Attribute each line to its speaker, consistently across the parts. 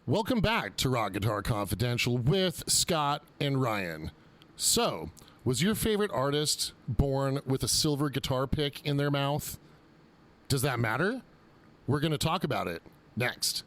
Speaker 1: Welcome back to Rock Guitar Confidential with Scott and Ryan. So, was your favorite artist born with a silver guitar pick in their mouth? Does that matter? We're going to talk about it next.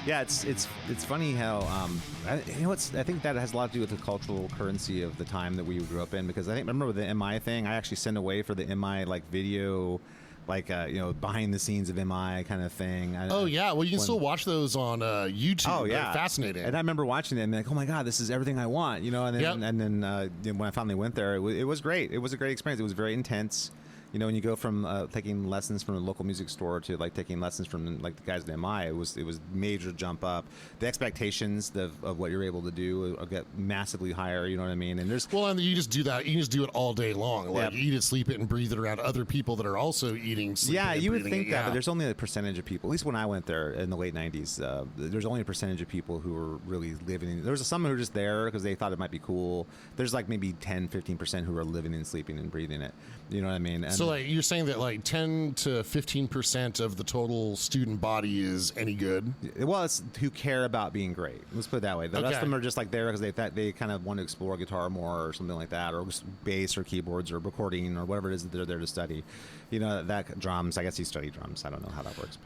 Speaker 2: Yeah, it's funny how I think that has a lot to do with the cultural currency of the time that we grew up in, because I think remember with the MI thing, I actually sent away for the MI like video, like behind the scenes of MI kind of thing.
Speaker 1: Oh yeah, well you can still watch those on YouTube.
Speaker 2: Oh yeah,
Speaker 1: they're fascinating.
Speaker 2: And I remember watching them and like, oh my god, this is everything I want, And then when I finally went there, it was great. It was a great experience. It was very intense. When you go from taking lessons from a local music store to like taking lessons from like the guys at MI, it was major jump up. The expectations of what you're able to do get massively higher. You know what I mean? And
Speaker 1: and you just do that. You just do it all day long. Like eat it, sleep it, and breathe it around other people that are also eating.
Speaker 2: Yeah, you would think that, but there's only a percentage of people. At least when I went there in the late '90s, there's only a percentage of people who were really living. There was some who were just there because they thought it might be cool. There's like maybe 10-15% who are living and sleeping and breathing it. You know what I mean? And
Speaker 1: so like you're saying that like 10 to 15% of the total student body is any good?
Speaker 2: Well, it's who care about being great. Let's put it that way. The rest of them are just like there because they kind of want to explore guitar more or something like that, or bass or keyboards or recording or whatever it is that they're there to study. That drums. I guess you study drums. I don't know how that works.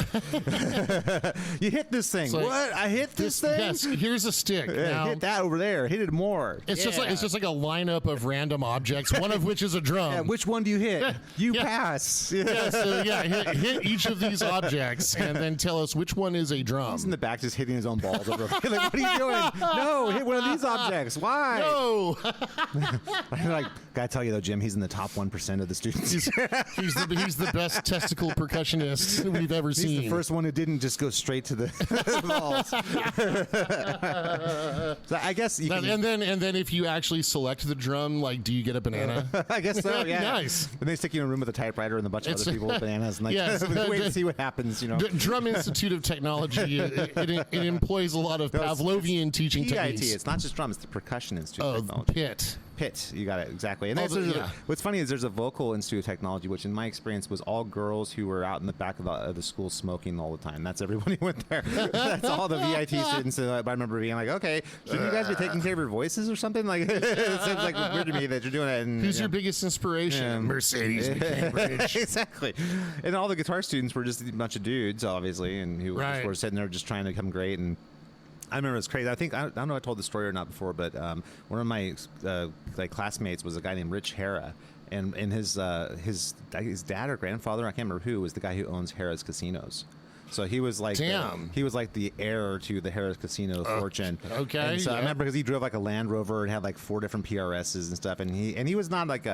Speaker 2: You hit this thing.
Speaker 1: Like,
Speaker 2: what? I hit this thing.
Speaker 1: Yes. Here's a stick.
Speaker 2: Yeah,
Speaker 1: now,
Speaker 2: hit that over there. Hit it more.
Speaker 1: It's just like a lineup of random objects. One of which is a drum.
Speaker 2: Yeah, which one do you hit? You pass.
Speaker 1: Hit each of these objects and then tell us which one is a drum.
Speaker 2: He's in the back just hitting his own balls over. Like, what are you doing? No, hit one of these objects. Why?
Speaker 1: No.
Speaker 2: Gotta tell you though, Jim, he's in the top 1% of the students.
Speaker 1: He's the best testicle percussionist we've ever seen.
Speaker 2: He's the first one who didn't just go straight to the balls. So I guess you can,
Speaker 1: and then if you actually select the drum, like, do you get a banana?
Speaker 2: I guess so. Yeah.
Speaker 1: Nice.
Speaker 2: And they stick you in a room with a typewriter and a bunch of other people with bananas, and wait to see what happens.
Speaker 1: Drum Institute of Technology. It employs a lot of Pavlovian teaching techniques.
Speaker 2: It's not just drums; it's the Percussion Institute of Technology. PIT, you got it exactly. And what's funny is there's a Vocal Institute of Technology, which in my experience was all girls who were out in the back of the school smoking all the time. That's everyone who went there. That's all the VIT students. And I remember being like, okay, shouldn't you guys be taking care of your voices or something? Like it seems like weird to me that you're doing it. And,
Speaker 1: who's your biggest inspiration? Mercedes McCambridge.
Speaker 2: Exactly. And all the guitar students were just a bunch of dudes, obviously, and who were sitting there just trying to become great. And I remember it was crazy. I don't know if I told the story or not before, but one of my classmates was a guy named Rich Hara, and his dad or grandfather, I can't remember who, was the guy who owns Harrah's Casinos. So he was like the heir to the Harrah's Casino fortune.
Speaker 1: Okay.
Speaker 2: And so I remember because he drove like a Land Rover and had like 4 different PRSs and stuff, and he was not like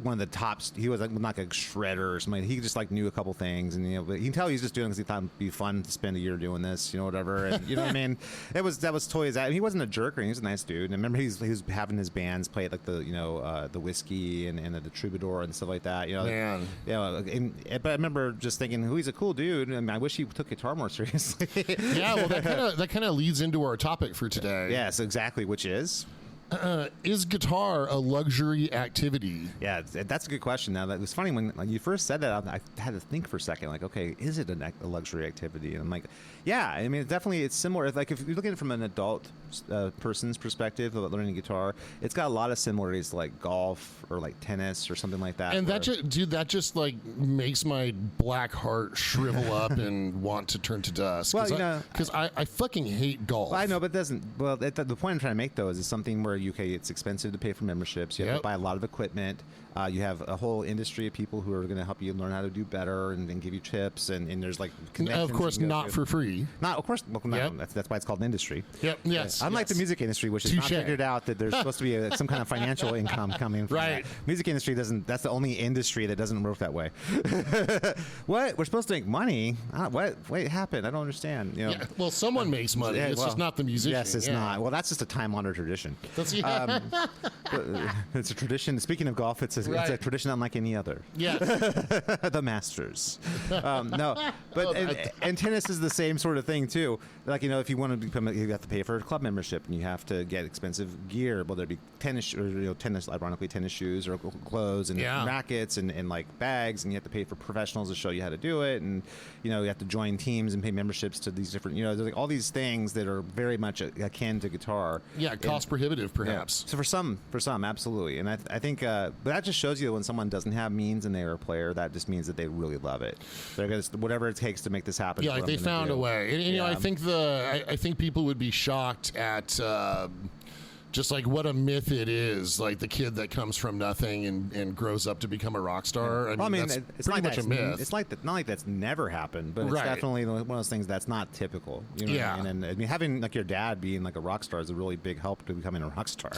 Speaker 2: one of the tops. He was like a shredder or something. He just like knew a couple things, and but you can tell he was just doing it because he thought it'd be fun to spend a year doing this, whatever. And you know what I mean? That was totally that. He wasn't a jerk, or he was a nice dude. And I remember he was having his bands play at like the Whiskey and the Troubadour and stuff like that.
Speaker 1: Man.
Speaker 2: But I remember just thinking, he's a cool dude. I mean, I wish he took guitar more seriously.
Speaker 1: Yeah, well, that kind of leads into our topic for today.
Speaker 2: Yes, exactly. Which is.
Speaker 1: Is guitar a luxury activity?
Speaker 2: Yeah, that's a good question. Now, that was funny when you first said that. I had to think for a second. Like, okay, is it a luxury activity? And I'm like, yeah. I mean, it's similar. Like, if you're looking at it from an adult person's perspective about learning guitar, it's got a lot of similarities to like golf or like tennis or something like that.
Speaker 1: And that just like makes my black heart shrivel up and want to turn to dust.
Speaker 2: Well,
Speaker 1: because I fucking hate golf.
Speaker 2: Well, I know, but it doesn't. Well, the point I'm trying to make though is something where it's expensive to pay for memberships. You have to buy a lot of equipment. You have a whole industry of people who are going to help you learn how to do better and give you tips. And there's like connections.
Speaker 1: Of course, not for free.
Speaker 2: Not, of course. Well, that's why it's called an industry.
Speaker 1: Yep. Yes.
Speaker 2: Unlike the music industry, which has not figured out that there's supposed to be some kind of financial income coming from that. Music industry doesn't. That's the only industry that doesn't work that way. What? We're supposed to make money? What? Wait, happened? I don't understand.
Speaker 1: Well, someone makes money. It's just not the musician.
Speaker 2: Yes, it's not. Well, that's just a time-honored tradition.
Speaker 1: Yes, yeah.
Speaker 2: It's a tradition. Speaking of golf, it's a tradition unlike any other.
Speaker 1: Yes.
Speaker 2: The Masters. No, but and tennis is the same sort of thing too. Like, you know, if you want to become, you have to pay for a club membership, and you have to get expensive gear, whether it be tennis, or ironically tennis shoes or clothes and rackets and like bags, and you have to pay for professionals to show you how to do it, and you know, you have to join teams and pay memberships to these different, you know, there's like all these things that are very much akin to guitar.
Speaker 1: Yeah, cost prohibitive, perhaps.
Speaker 2: Yeah. So for some, absolutely, and I think, but that just shows you that when someone doesn't have means and they're a player, that just means that they really love it. They're gonna whatever it takes to make this happen.
Speaker 1: Yeah, like they found a way, and you know, I think people would be shocked at. Just like what a myth it is, like the kid that comes from nothing and grows up to become a rock star. I mean, that's
Speaker 2: it's
Speaker 1: pretty
Speaker 2: not
Speaker 1: much a myth.
Speaker 2: It's like not like that's never happened, but it's definitely one of those things that's not typical. You know what I mean? And I mean, having like your dad being like a rock star is a really big help to becoming a rock star,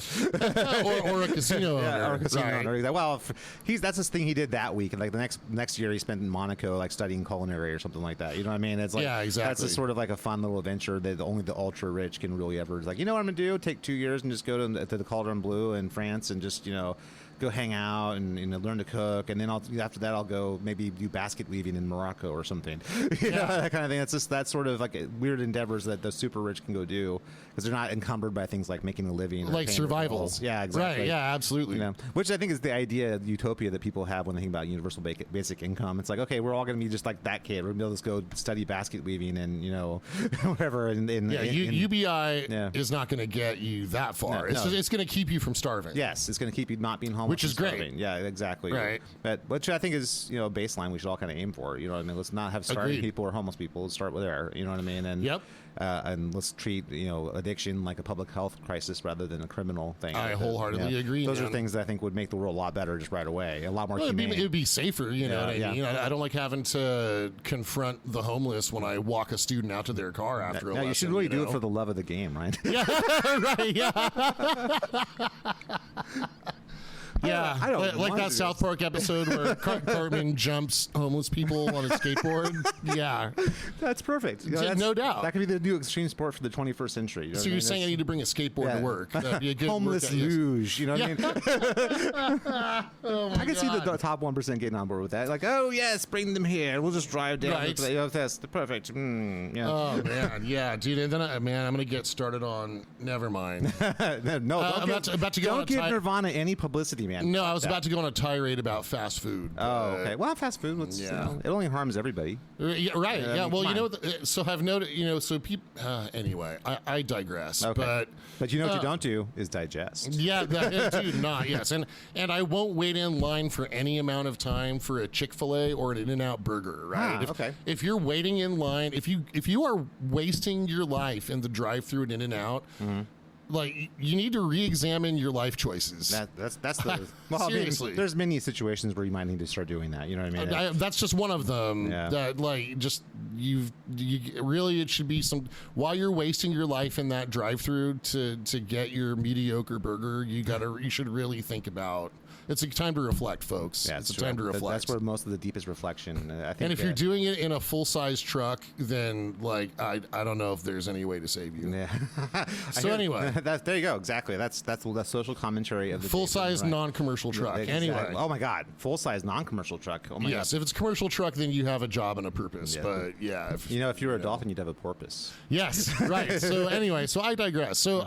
Speaker 1: or a casino owner.
Speaker 2: Or a casino owner. Well, that's this thing he did that week, and like the next year he spent in Monaco, like studying culinary or something like that. You know what I mean? It's like
Speaker 1: exactly.
Speaker 2: That's a sort of like a fun little adventure that only the ultra rich can really ever. It's like, you know what I'm gonna do? Take 2 years and just go to the Cauldron Bleu in France and just, you know, go hang out and learn to cook, and then after that I'll go maybe do basket weaving in Morocco or something. You know, that kind of thing. That's just that sort of like weird endeavors that the super rich can go do because they're not encumbered by things like making a living, or
Speaker 1: like survival.
Speaker 2: Yeah, exactly.
Speaker 1: Right. Yeah, absolutely.
Speaker 2: You know, which I think is the idea, the utopia that people have when they think about universal basic income. It's like, okay, we're all going to be just like that kid. We're going to be able to go study basket weaving and, you know, whatever. UBI is
Speaker 1: not going to get you that far. It's going to keep you from starving.
Speaker 2: Yes, it's going to keep you not being homeless,
Speaker 1: which is great.
Speaker 2: Yeah, exactly.
Speaker 1: Right.
Speaker 2: But which I think is, you know, a baseline we should all kind of aim for. You know what I mean? Let's not have starving people or homeless people. Let's start with there. You know what I mean? And and let's treat, you know, addiction like a public health crisis rather than a criminal thing.
Speaker 1: I wholeheartedly agree.
Speaker 2: Those are things that I think would make the world a lot better just right away. A lot more humane.
Speaker 1: It'd be safer. You know what I mean? You know, I don't like having to confront the homeless when I walk a student out to their car after a lesson.
Speaker 2: You should really do it for the love of the game, right?
Speaker 1: Yeah. Right. Yeah. Yeah,
Speaker 2: I don't
Speaker 1: like that South Park episode where Cartman jumps homeless people on a skateboard. Yeah,
Speaker 2: that's perfect. You know,
Speaker 1: no doubt.
Speaker 2: That could be the new extreme sport for the 21st century. You know
Speaker 1: so you're saying I need to bring a skateboard to work? That'd be a good
Speaker 2: homeless luge. You know what I mean?
Speaker 1: Oh my
Speaker 2: I can see the top 1% getting on board with that. Like, oh yes, bring them here. We'll just drive down.
Speaker 1: Right.
Speaker 2: That's perfect.
Speaker 1: Oh man, yeah, dude. And then I'm gonna get started on. Never mind.
Speaker 2: No,
Speaker 1: I'm about to go.
Speaker 2: Don't give Nirvana any publicity. Man.
Speaker 1: No, I was about to go on a tirade about fast food.
Speaker 2: Oh, okay. Well, fast food, it only harms everybody.
Speaker 1: Yeah, right. Yeah. Well, you know, so I've noted, you know, so people. Anyway, I digress.
Speaker 2: Okay. But you know what you don't do is digest.
Speaker 1: Yeah, dude, not yes, and I won't wait in line for any amount of time for a Chick-fil-A or an In-N-Out burger. Right. If you're waiting in line, if you are wasting your life in the drive-through at In-N-Out. Mm-hmm. Like, you need to re-examine your life choices.
Speaker 2: That's the well,
Speaker 1: seriously.
Speaker 2: I mean, there's many situations where you might need to start doing that. You know what I mean?
Speaker 1: That's just one of them.
Speaker 2: Yeah.
Speaker 1: That like just you really, it should be some while you're wasting your life in that drive-through to get your mediocre burger. You should really think about. It's a time to reflect, folks.
Speaker 2: Yeah,
Speaker 1: it's a time to reflect.
Speaker 2: That's where most of the deepest reflection, I think.
Speaker 1: And if you're doing it in a full-size truck, then like I don't know if there's any way to save you.
Speaker 2: Yeah.
Speaker 1: So anyway,
Speaker 2: there you go. Exactly. That's the social commentary of the
Speaker 1: full-size non-commercial truck.
Speaker 2: Exactly.
Speaker 1: Anyway.
Speaker 2: Oh my God, full-size non-commercial truck. Oh my God.
Speaker 1: Yes, if it's a commercial truck, then you have a job and a purpose. Yeah. But yeah,
Speaker 2: if you were a dolphin, you'd have a porpoise.
Speaker 1: Yes. Right. So anyway, so I digress. So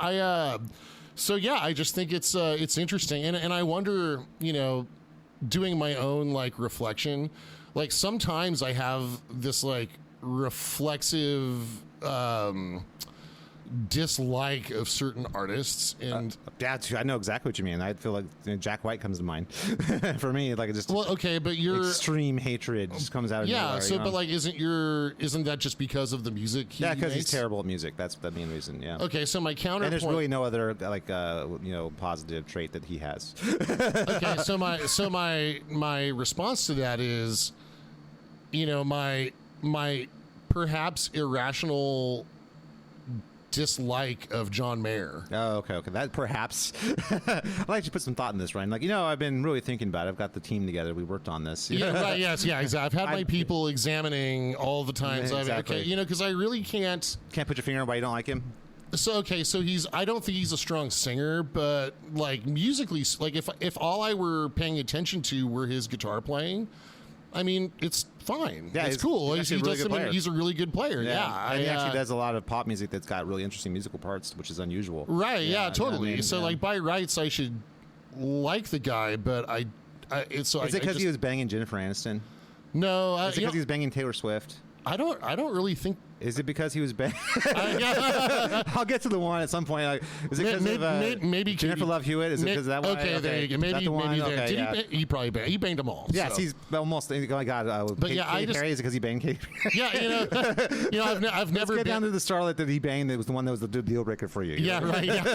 Speaker 1: So yeah, I just think it's interesting, and I wonder, you know, doing my own like reflection, like sometimes I have this like reflexive dislike of certain artists, and
Speaker 2: I know exactly what you mean. I feel like Jack White comes to mind for me. Like, it just
Speaker 1: but your
Speaker 2: extreme hatred just comes out of nowhere,
Speaker 1: so but like isn't that just because of the music
Speaker 2: because he's terrible at music? That's the main reason. Yeah.
Speaker 1: Okay, so my counterpoint,
Speaker 2: and there's really no other like positive trait that he has.
Speaker 1: Okay, so my response to that is, you know, my perhaps irrational dislike of John Mayer.
Speaker 2: Oh, okay. That perhaps. I'd like to put some thought in this, Ryan. Like, you know, I've been really thinking about it. I've got the team together. We worked on this.
Speaker 1: Yeah, right. Yes, yeah, exactly. I've had my people examining all the times.
Speaker 2: Exactly.
Speaker 1: You know, because I really can't
Speaker 2: put your finger on why you don't like him.
Speaker 1: So I don't think he's a strong singer, but like musically, like if all I were paying attention to were his guitar playing, I mean, it's fine.
Speaker 2: Yeah,
Speaker 1: it's cool.
Speaker 2: He's a
Speaker 1: really good player. Yeah.
Speaker 2: And he actually does a lot of pop music that's got really interesting musical parts, which is unusual.
Speaker 1: Right. Yeah. Totally. I mean, so like by rights, I should like the guy, but is it
Speaker 2: because he was banging Jennifer Aniston?
Speaker 1: No.
Speaker 2: Is it because he was banging Taylor Swift?
Speaker 1: I don't really think.
Speaker 2: Is it because he was banging? I'll get to the one at some point. Like, is it because
Speaker 1: maybe
Speaker 2: Jennifer Love Hewitt? Is it because that one?
Speaker 1: Okay, there you go. Maybe there.
Speaker 2: Okay,
Speaker 1: he probably banged them all.
Speaker 2: Yes,
Speaker 1: so.
Speaker 2: he's almost. Oh my God!
Speaker 1: But yeah,
Speaker 2: Katy Perry, is it because he banged Katy Perry?
Speaker 1: Yeah, I've never.
Speaker 2: Let's get down to the starlet that he banged. That was the one that was the deal breaker for you.
Speaker 1: Yeah, right. Yeah.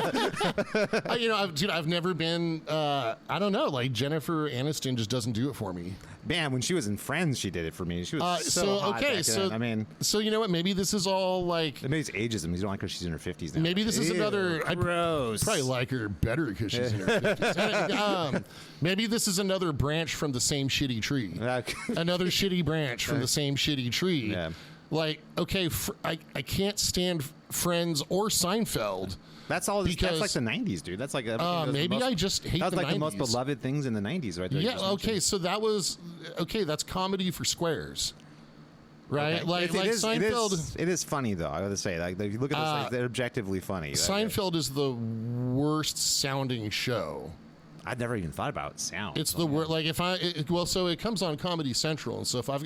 Speaker 1: I've never been. I don't know. Like Jennifer Aniston just doesn't do it for me.
Speaker 2: Man, when she was in Friends, she did it for me. She was so hot back then. I mean,
Speaker 1: so you know what? Maybe this is all like.
Speaker 2: Maybe it's ageism. You don't like her. She's in her 50s now.
Speaker 1: Maybe this is another.
Speaker 2: Gross.
Speaker 1: I'd probably like her better because she's in her 50s. Maybe this is another branch from the same shitty tree. Another shitty branch from the same shitty tree.
Speaker 2: Yeah.
Speaker 1: Like, okay, I can't stand Friends or Seinfeld.
Speaker 2: That's all. That's like the 90s, dude. That's like
Speaker 1: maybe I just hate the 90s.
Speaker 2: That was like the most beloved things in the 90s, right there.
Speaker 1: Yeah. Okay. So that was That's comedy for squares, right?
Speaker 2: Okay.
Speaker 1: Like Seinfeld.
Speaker 2: It is funny though. I would say, like if you look at this, like, they're objectively funny.
Speaker 1: Seinfeld is the worst sounding show.
Speaker 2: I'd never even thought about sound.
Speaker 1: It's the word. Like so it comes on Comedy Central, and so if I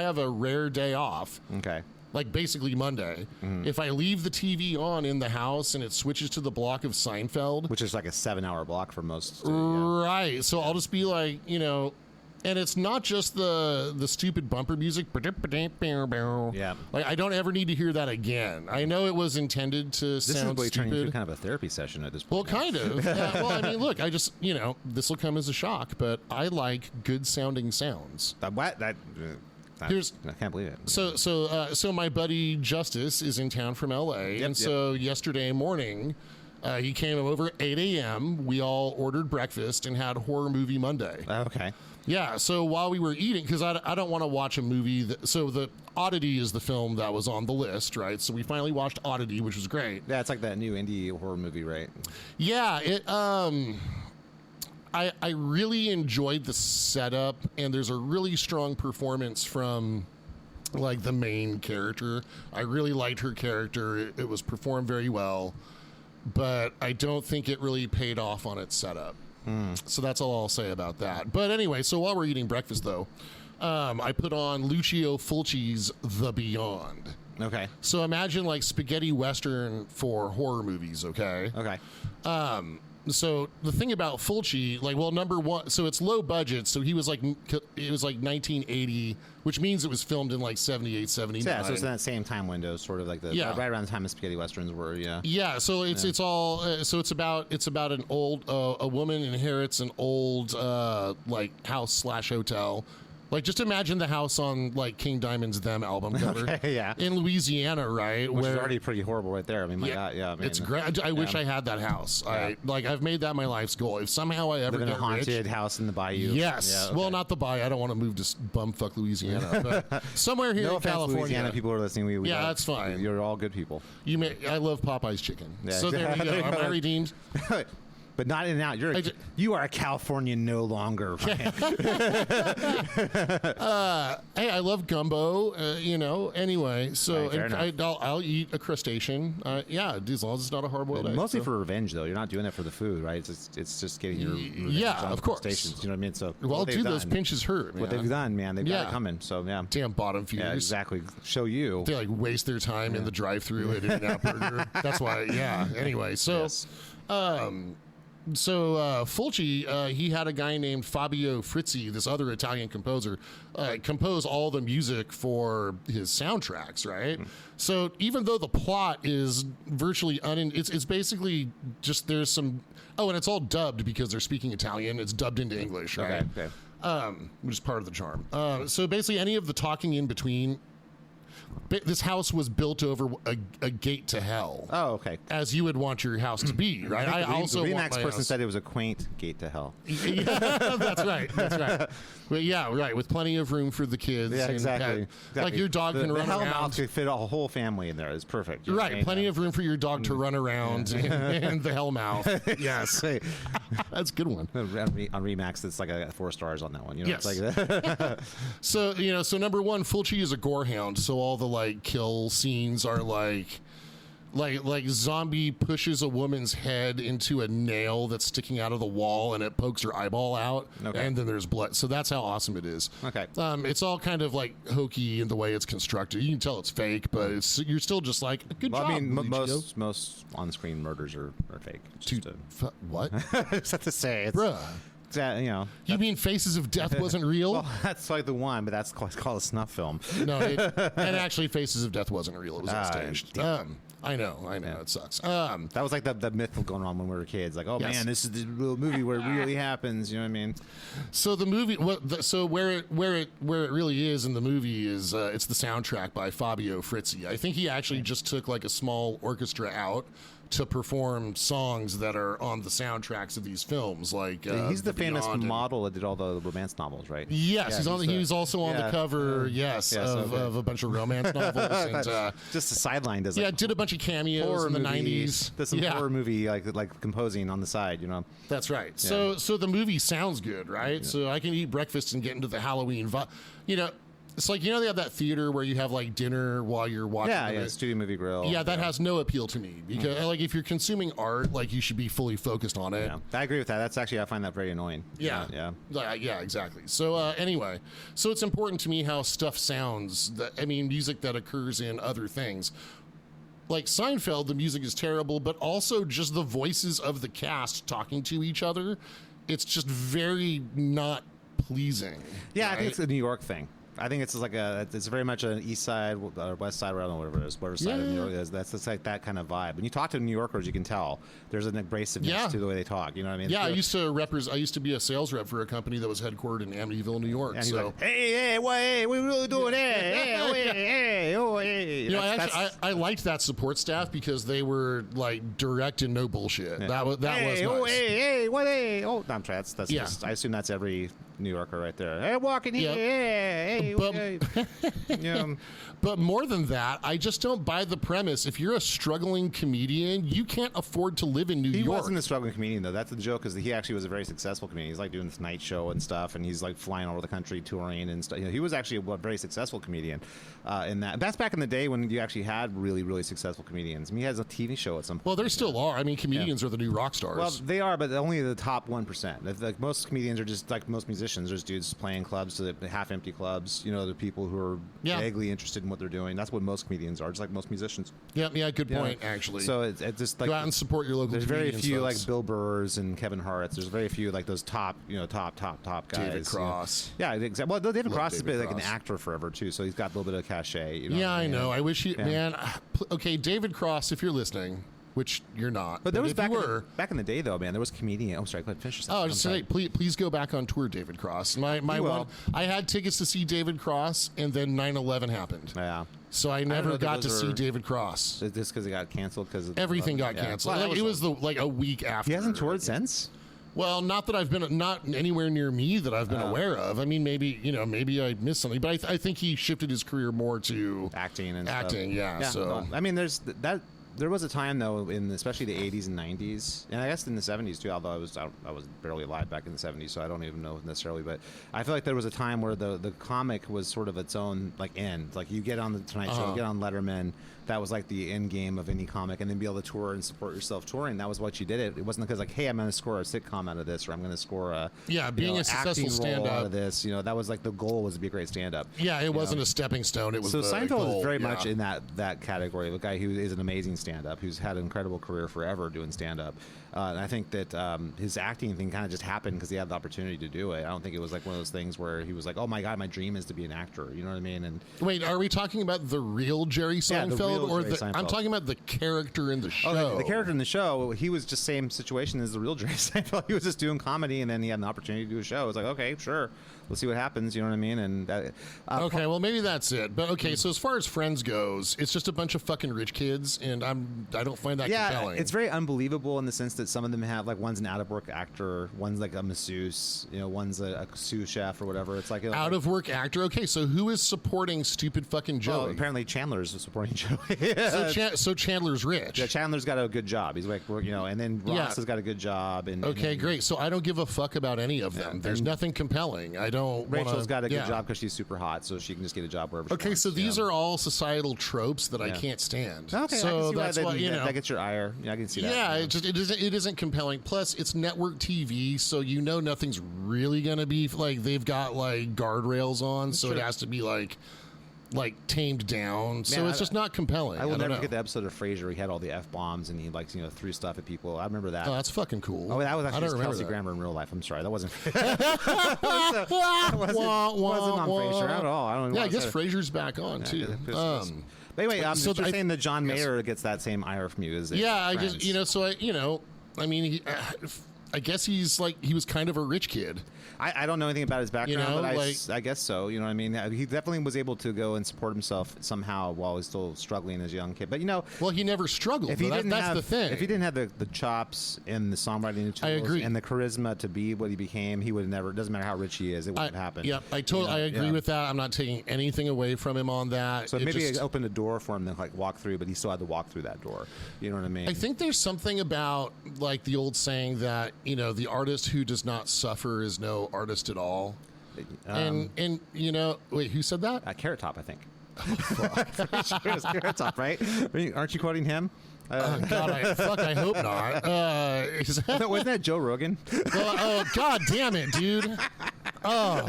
Speaker 1: have a rare day off.
Speaker 2: Okay.
Speaker 1: Like basically Monday, if I leave the TV on in the house and it switches to the block of Seinfeld,
Speaker 2: which is like a 7-hour block for most,
Speaker 1: right? So I'll just be like, and it's not just the stupid bumper music.
Speaker 2: Yeah,
Speaker 1: like I don't ever need to hear that again. I know it was intended to sound
Speaker 2: stupid. Turning into kind of a therapy session at this point.
Speaker 1: Well, kind of. Well, I mean, look, I just this will come as a shock, but I like good sounding sounds. I can't believe it.
Speaker 2: So
Speaker 1: my buddy Justice is in town from L.A. So yesterday morning, he came over at 8 a.m. We all ordered breakfast and had Horror Movie Monday.
Speaker 2: Okay.
Speaker 1: Yeah. So while we were eating, because I don't want to watch a movie. So the Oddity is the film that was on the list, right? So we finally watched Oddity, which was great.
Speaker 2: Yeah, it's like that new indie horror movie, right?
Speaker 1: Yeah. I really enjoyed the setup, and there's a really strong performance from like the main character. I really liked her character. It was performed very well, but I don't think it really paid off on its setup. So that's all I'll say about that. But anyway, so while we're eating breakfast though, I put on Lucio Fulci's The Beyond.
Speaker 2: Okay.
Speaker 1: So imagine like spaghetti western for horror movies, okay?
Speaker 2: Okay.
Speaker 1: So the thing about Fulci, like, well, number one, so it's low budget. So it was like 1980, which means it was filmed in like 78, 79.
Speaker 2: Yeah, so it's in that same time window, sort of like right around the time the spaghetti westerns were. Yeah.
Speaker 1: Yeah. So it's all. So it's about an old a woman inherits an old like house / hotel. Like, just imagine the house on, like, King Diamond's Them album cover.
Speaker 2: Okay, yeah.
Speaker 1: In Louisiana, right?
Speaker 2: Which is already pretty horrible right there. I mean, my God, yeah. I mean,
Speaker 1: it's great. I wish I had that house.
Speaker 2: Yeah.
Speaker 1: I've made that my life's goal. If somehow I ever
Speaker 2: live in
Speaker 1: get
Speaker 2: a haunted
Speaker 1: rich,
Speaker 2: house in the bayou.
Speaker 1: yes.
Speaker 2: Yeah, okay.
Speaker 1: Well, not the bayou. I don't want to move to bumfuck Louisiana. But somewhere here
Speaker 2: no
Speaker 1: in California.
Speaker 2: Louisiana people are listening. We
Speaker 1: that's fine.
Speaker 2: You're all good people.
Speaker 1: I love Popeye's chicken.
Speaker 2: Yeah.
Speaker 1: So there you go. Am I redeemed?
Speaker 2: But not in and out. You are a Californian no longer. Ryan.
Speaker 1: Hey, I love gumbo. Anyway, so
Speaker 2: right,
Speaker 1: I'll eat a crustacean. As long as it's not a hard-boiled egg.
Speaker 2: Mostly for revenge, though. You're not doing it for the food, right? It's just getting your revenge on
Speaker 1: of course.
Speaker 2: Crustaceans. You know what I mean? So
Speaker 1: those pinches hurt, man.
Speaker 2: What they've done, man, they've got it coming. So yeah,
Speaker 1: damn bottom feeders.
Speaker 2: Yeah, exactly. Show you.
Speaker 1: They like waste their time in the drive-through at In-N-Out Burger. That's why. Yeah. Anyway, so.
Speaker 2: Yes.
Speaker 1: Fulci, he had a guy named Fabio Frizzi, this other Italian composer, compose all the music for his soundtracks, right? So even though the plot is virtually it's basically just there's some and it's all dubbed because they're speaking Italian. It's dubbed into English, right?
Speaker 2: Okay.
Speaker 1: Which is part of the charm. So basically, any of the talking in between this house was built over a gate to hell.
Speaker 2: Oh, okay.
Speaker 1: As you would want your house to be, right?
Speaker 2: I
Speaker 1: also
Speaker 2: the
Speaker 1: want
Speaker 2: Remax
Speaker 1: my
Speaker 2: person
Speaker 1: house.
Speaker 2: said it was a quaint gate to hell.
Speaker 1: Yeah, that's right. That's right. But yeah, right. With plenty of room for the kids.
Speaker 2: Yeah,
Speaker 1: and,
Speaker 2: exactly.
Speaker 1: Like your dog can
Speaker 2: the
Speaker 1: run
Speaker 2: hell
Speaker 1: around.
Speaker 2: mouth could fit a whole family in there. It's perfect. You know what I
Speaker 1: Right,
Speaker 2: mean?
Speaker 1: plenty of room for your dog to run around and the hell mouth. Yes,
Speaker 2: Hey,
Speaker 1: that's a good one.
Speaker 2: on Remax, it's like a 4 stars on that one. You know,
Speaker 1: Yes.
Speaker 2: it's like
Speaker 1: So so number one, Fulci is a gorehound. So all the like kill scenes are like zombie pushes a woman's head into a nail that's sticking out of the wall and it pokes her eyeball out,
Speaker 2: Okay.
Speaker 1: and then there's blood. So that's how awesome it is.
Speaker 2: Okay.
Speaker 1: It's all kind of like hokey in the way it's constructed. You can tell it's fake, but you're still just like, good
Speaker 2: well,
Speaker 1: job.
Speaker 2: I mean,
Speaker 1: Lucio.
Speaker 2: most on-screen murders are fake.
Speaker 1: Dude, what,
Speaker 2: Just have to say, it's,
Speaker 1: bruh?
Speaker 2: you know.
Speaker 1: You mean Faces of Death wasn't real?
Speaker 2: Well, that's like the one, but that's called a snuff film.
Speaker 1: No, and actually, Faces of Death wasn't real. It was staged.
Speaker 2: damn.
Speaker 1: I know, it sucks.
Speaker 2: That was like the myth going on when we were kids. Like, oh
Speaker 1: Yes.
Speaker 2: man, this is the real movie where it really happens. You know what I mean?
Speaker 1: So the movie, so where it really is in the movie is it's the soundtrack by Fabio Frizzi. I think he actually just took like a small orchestra out to perform songs that are on the soundtracks of these films. Like
Speaker 2: He's the famous
Speaker 1: Beyond and-
Speaker 2: model that did all the romance novels, right?
Speaker 1: Yes,
Speaker 2: Yeah,
Speaker 1: he was also on the
Speaker 2: yeah.
Speaker 1: cover. Yes,
Speaker 2: Yes,
Speaker 1: of,
Speaker 2: okay.
Speaker 1: of a bunch of romance novels and.
Speaker 2: Just the sideline does.
Speaker 1: Yeah,
Speaker 2: Like,
Speaker 1: did a bunch of cameos
Speaker 2: horror
Speaker 1: in the
Speaker 2: movies.
Speaker 1: 90s.
Speaker 2: There's some
Speaker 1: Yeah.
Speaker 2: horror movie like composing on the side. You know.
Speaker 1: That's right. So the movie sounds good, right? So I can eat breakfast and get into the Halloween vibe. It's like, they have that theater where you have like dinner while you're watching.
Speaker 2: Yeah,
Speaker 1: the
Speaker 2: yeah.
Speaker 1: movie.
Speaker 2: Studio movie grill.
Speaker 1: Yeah, that has no appeal to me because like if you're consuming art, like you should be fully focused on it.
Speaker 2: Yeah, I agree with that. That's actually I find that very annoying.
Speaker 1: Yeah. Yeah, exactly. So anyway, so it's important to me how stuff sounds. Music that occurs in other things. Like Seinfeld, the music is terrible, but also just the voices of the cast talking to each other. It's just very not pleasing.
Speaker 2: Yeah, I
Speaker 1: right?
Speaker 2: think it's a New York thing. I think it's like it's very much an east side or west side, or I don't know whatever it is, whatever side of New York it is. That's like that kind of vibe. When you talk to New Yorkers, you can tell there's an abrasiveness to the way they talk. You know what I mean?
Speaker 1: Yeah, I used to be a sales rep for a company that was headquartered in Amityville, New York.
Speaker 2: And
Speaker 1: So
Speaker 2: you're like, hey, what are we doing? Hey.
Speaker 1: I liked that support staff because they were like direct and no bullshit. That was nice.
Speaker 2: Oh, no, I'm sorry. That's
Speaker 1: Yeah.
Speaker 2: just, I assume that's every New Yorker right there. Hey, walking here.
Speaker 1: Yep.
Speaker 2: Hey, yeah.
Speaker 1: But more than that, I just don't buy the premise. If you're a struggling comedian, you can't afford to live in New
Speaker 2: He
Speaker 1: York.
Speaker 2: wasn't a struggling comedian, though. That's the joke, is that he actually was a very successful comedian. He's like doing this night show and stuff, and he's like flying all over the country touring and stuff. He was actually a very successful comedian in that. That's back in the day when you actually had really, really successful comedians. I mean, he has a TV show at some point.
Speaker 1: Well, there still are. I mean, comedians are the new rock stars.
Speaker 2: Well, they are, but only the top 1%. Like most comedians are just like most musicians. There's dudes playing clubs, so the half-empty clubs. The people who are vaguely interested in what they're doing. That's what most comedians are, just like most musicians.
Speaker 1: Yeah, good point, actually.
Speaker 2: So it's just like
Speaker 1: go out and support your local.
Speaker 2: There's very
Speaker 1: comedians,
Speaker 2: few
Speaker 1: folks.
Speaker 2: like Bill Burrs and Kevin Hart's. There's very few like those top guys.
Speaker 1: David Cross.
Speaker 2: Yeah, exactly. Well, David Cross has
Speaker 1: David
Speaker 2: been like an
Speaker 1: Cross.
Speaker 2: actor forever too, so he's got a little bit of cachet.
Speaker 1: Yeah, I know. I wish man. Okay, David Cross, if you're listening, which you're not,
Speaker 2: But there was
Speaker 1: if
Speaker 2: back
Speaker 1: you were.
Speaker 2: in the day though, man. There was comedian. Oh, sorry. Go ahead, finish yourself.
Speaker 1: Oh,
Speaker 2: I'm
Speaker 1: just
Speaker 2: sorry.
Speaker 1: say, please go back on tour, David Cross. My
Speaker 2: You will.
Speaker 1: one, I had tickets to see David Cross, and then 9/11 happened,
Speaker 2: Yeah.
Speaker 1: so I
Speaker 2: know
Speaker 1: never
Speaker 2: that
Speaker 1: got
Speaker 2: those
Speaker 1: to see
Speaker 2: are-
Speaker 1: David Cross.
Speaker 2: Is this because it got canceled? Because
Speaker 1: Everything got canceled.
Speaker 2: Well,
Speaker 1: Like, it was like a week after.
Speaker 2: He hasn't toured since.
Speaker 1: Well, not that I've been, not anywhere near me that I've been aware of. I mean, maybe maybe I missed something, but I think he shifted his career more to
Speaker 2: Acting and
Speaker 1: acting.
Speaker 2: stuff.
Speaker 1: Yeah. So
Speaker 2: no. I mean, there's that. There was a time though, in especially the 80s and 90s, and I guess in the 70s too. Although I was barely alive back in the 70s, so I don't even know necessarily. But I feel like there was a time where the comic was sort of its own like end. Like you get on the Tonight Show, you get on Letterman. That was like the end game of any comic, and then be able to tour and support yourself touring. That was what you did. It wasn't because like, hey, I'm going to score a sitcom out of this, or I'm going to score a
Speaker 1: being a successful
Speaker 2: acting role
Speaker 1: stand-up
Speaker 2: out of this. That was like the goal was to be a great stand-up.
Speaker 1: yeah, it wasn't a stepping stone. It was
Speaker 2: So
Speaker 1: the
Speaker 2: Seinfeld
Speaker 1: goal.
Speaker 2: is very
Speaker 1: Yeah.
Speaker 2: much in that category of a guy who is an amazing stand-up, who's had an incredible career forever doing stand-up. And I think that his acting thing kind of just happened because he had the opportunity to do it. I don't think it was like one of those things where he was like, oh my God, my dream is to be an actor. You know what I mean? And
Speaker 1: Wait, are we talking about the real Jerry
Speaker 2: Yeah,
Speaker 1: Seinfeld,
Speaker 2: the real
Speaker 1: or
Speaker 2: Jerry Seinfeld.
Speaker 1: I'm talking about the character in the show?
Speaker 2: the character in the show, he was just same situation as the real Jerry Seinfeld. He was just doing comedy, and then he had an opportunity to do a show. It was like, okay, sure, we'll see what happens. You know what I mean? And
Speaker 1: okay, well maybe that's it. But okay, so as far as Friends goes, it's just a bunch of fucking rich kids, and I don't find that compelling.
Speaker 2: It's very unbelievable in the sense that some of them have like one's an out of work actor, one's like a masseuse, one's a sous chef or whatever. It's like
Speaker 1: out of work actor. Okay, so who is supporting stupid fucking Joey?
Speaker 2: Well, apparently Chandler's supporting Joey.
Speaker 1: So Chandler's rich.
Speaker 2: Yeah, Chandler's got a good job. He's like, and then Ross has got a good job. And
Speaker 1: okay, great. So I don't give a fuck about any of them. There's nothing compelling. I don't.
Speaker 2: Rachel's got a good job because she's super hot, so she can just get a job wherever.
Speaker 1: Okay, so these are all societal tropes that I can't stand.
Speaker 2: Okay,
Speaker 1: so that's why
Speaker 2: that gets your ire. Yeah, I can see that.
Speaker 1: Yeah, it isn't compelling. Plus, it's network TV, so nothing's really gonna be like they've got like guardrails on, so it has to be like tamed down. So it's just not compelling.
Speaker 2: I will never forget the episode of Frasier. He had all the F-bombs and he threw stuff at people. I remember that.
Speaker 1: Oh, that's fucking cool.
Speaker 2: Oh, that was actually Kelsey Grammer in real life. I'm sorry, that wasn't. that wasn't on Frasier at all. I don't know.
Speaker 1: Yeah, I guess Frasier's back on too.
Speaker 2: But anyway, so you're saying that John Mayer gets that same ire from you?
Speaker 1: I guess he was kind of a rich kid.
Speaker 2: I don't know anything about his background, but I guess so. You know what I mean? He definitely was able to go and support himself somehow while he's still struggling as a young kid. But
Speaker 1: well, he never struggled. That's the thing.
Speaker 2: If he didn't have the chops and the songwriting tools,
Speaker 1: I agree,
Speaker 2: and the charisma to be what he became, he would have never. Doesn't matter how rich he is, it wouldn't happen.
Speaker 1: Yeah, I agree with that. I'm not taking anything away from him on that.
Speaker 2: So maybe it opened a door for him to walk through, but he still had to walk through that door. You know what I mean?
Speaker 1: I think there's something about the old saying that the artist who does not suffer is no artist at all. And wait, who said that?
Speaker 2: Carrot Top, I think. Pretty sure it was Carrot Top, right? Aren't you quoting him?
Speaker 1: God, I hope not.
Speaker 2: Wasn't that Joe Rogan?
Speaker 1: God damn it, dude. Oh,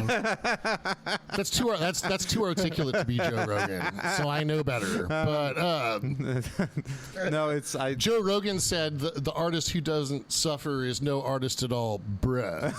Speaker 1: that's too articulate to be Joe Rogan. So I know better. But
Speaker 2: no,
Speaker 1: Joe Rogan said the artist who doesn't suffer is no artist at all, bruh.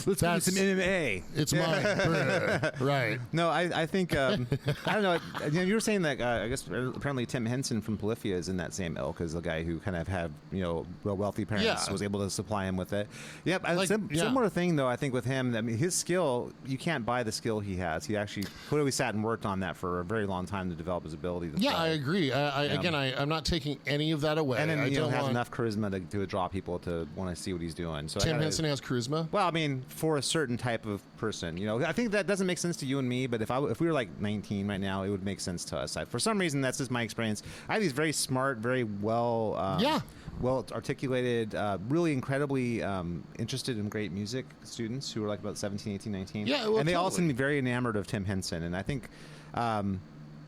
Speaker 2: Let's get some MMA.
Speaker 1: It's mine, bruh. Right.
Speaker 2: No, I think I don't know. You were saying that I guess apparently Tim Henson from Polyphia is in that same ilk as the guy who kind of had real wealthy parents was able to supply him with it. Yep. Similar thing though. I think with him, I mean, his skill, you can't buy the skill he has. He actually clearly sat and worked on that for a very long time to develop his ability.
Speaker 1: I agree. I'm not taking any of that away.
Speaker 2: And then has enough charisma to draw people to want to see what he's doing. So
Speaker 1: Tim Henson has charisma.
Speaker 2: Well, I mean, for a certain type of person, I think that doesn't make sense to you and me. But if we were like 19 right now, it would make sense to us. For some reason, that's just my experience. I have these very smart, very well articulated, really incredibly interested in great music students who are like about 17, 18, 19.
Speaker 1: Yeah, well,
Speaker 2: and they all seem to be very enamored of Tim Henson. And I think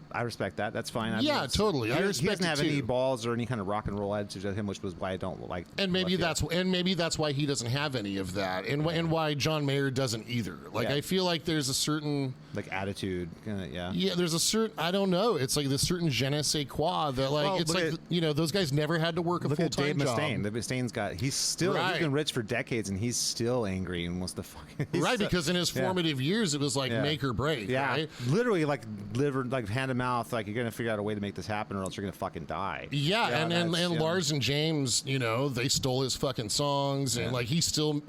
Speaker 2: I respect that. That's fine.
Speaker 1: Totally. I respect
Speaker 2: he doesn't have
Speaker 1: it too.
Speaker 2: any balls or any kind of rock and roll attitude to him, which was why I don't like.
Speaker 1: And maybe that's why he doesn't have any of that, and why John Mayer doesn't either. I feel like there's a certain
Speaker 2: attitude.
Speaker 1: Yeah, there's a certain, I don't know. It's like this certain je ne sais quoi that those guys never had to work a full time job.
Speaker 2: Dave Mustaine. He's been rich for decades and he's still angry and wants to fucking
Speaker 1: because in his formative years it was make or break.
Speaker 2: Yeah,
Speaker 1: right?
Speaker 2: Literally hand to mouth. You're gonna figure out a way to make this happen or else you're gonna fucking die.
Speaker 1: And Lars and James, they stole his fucking songs and he still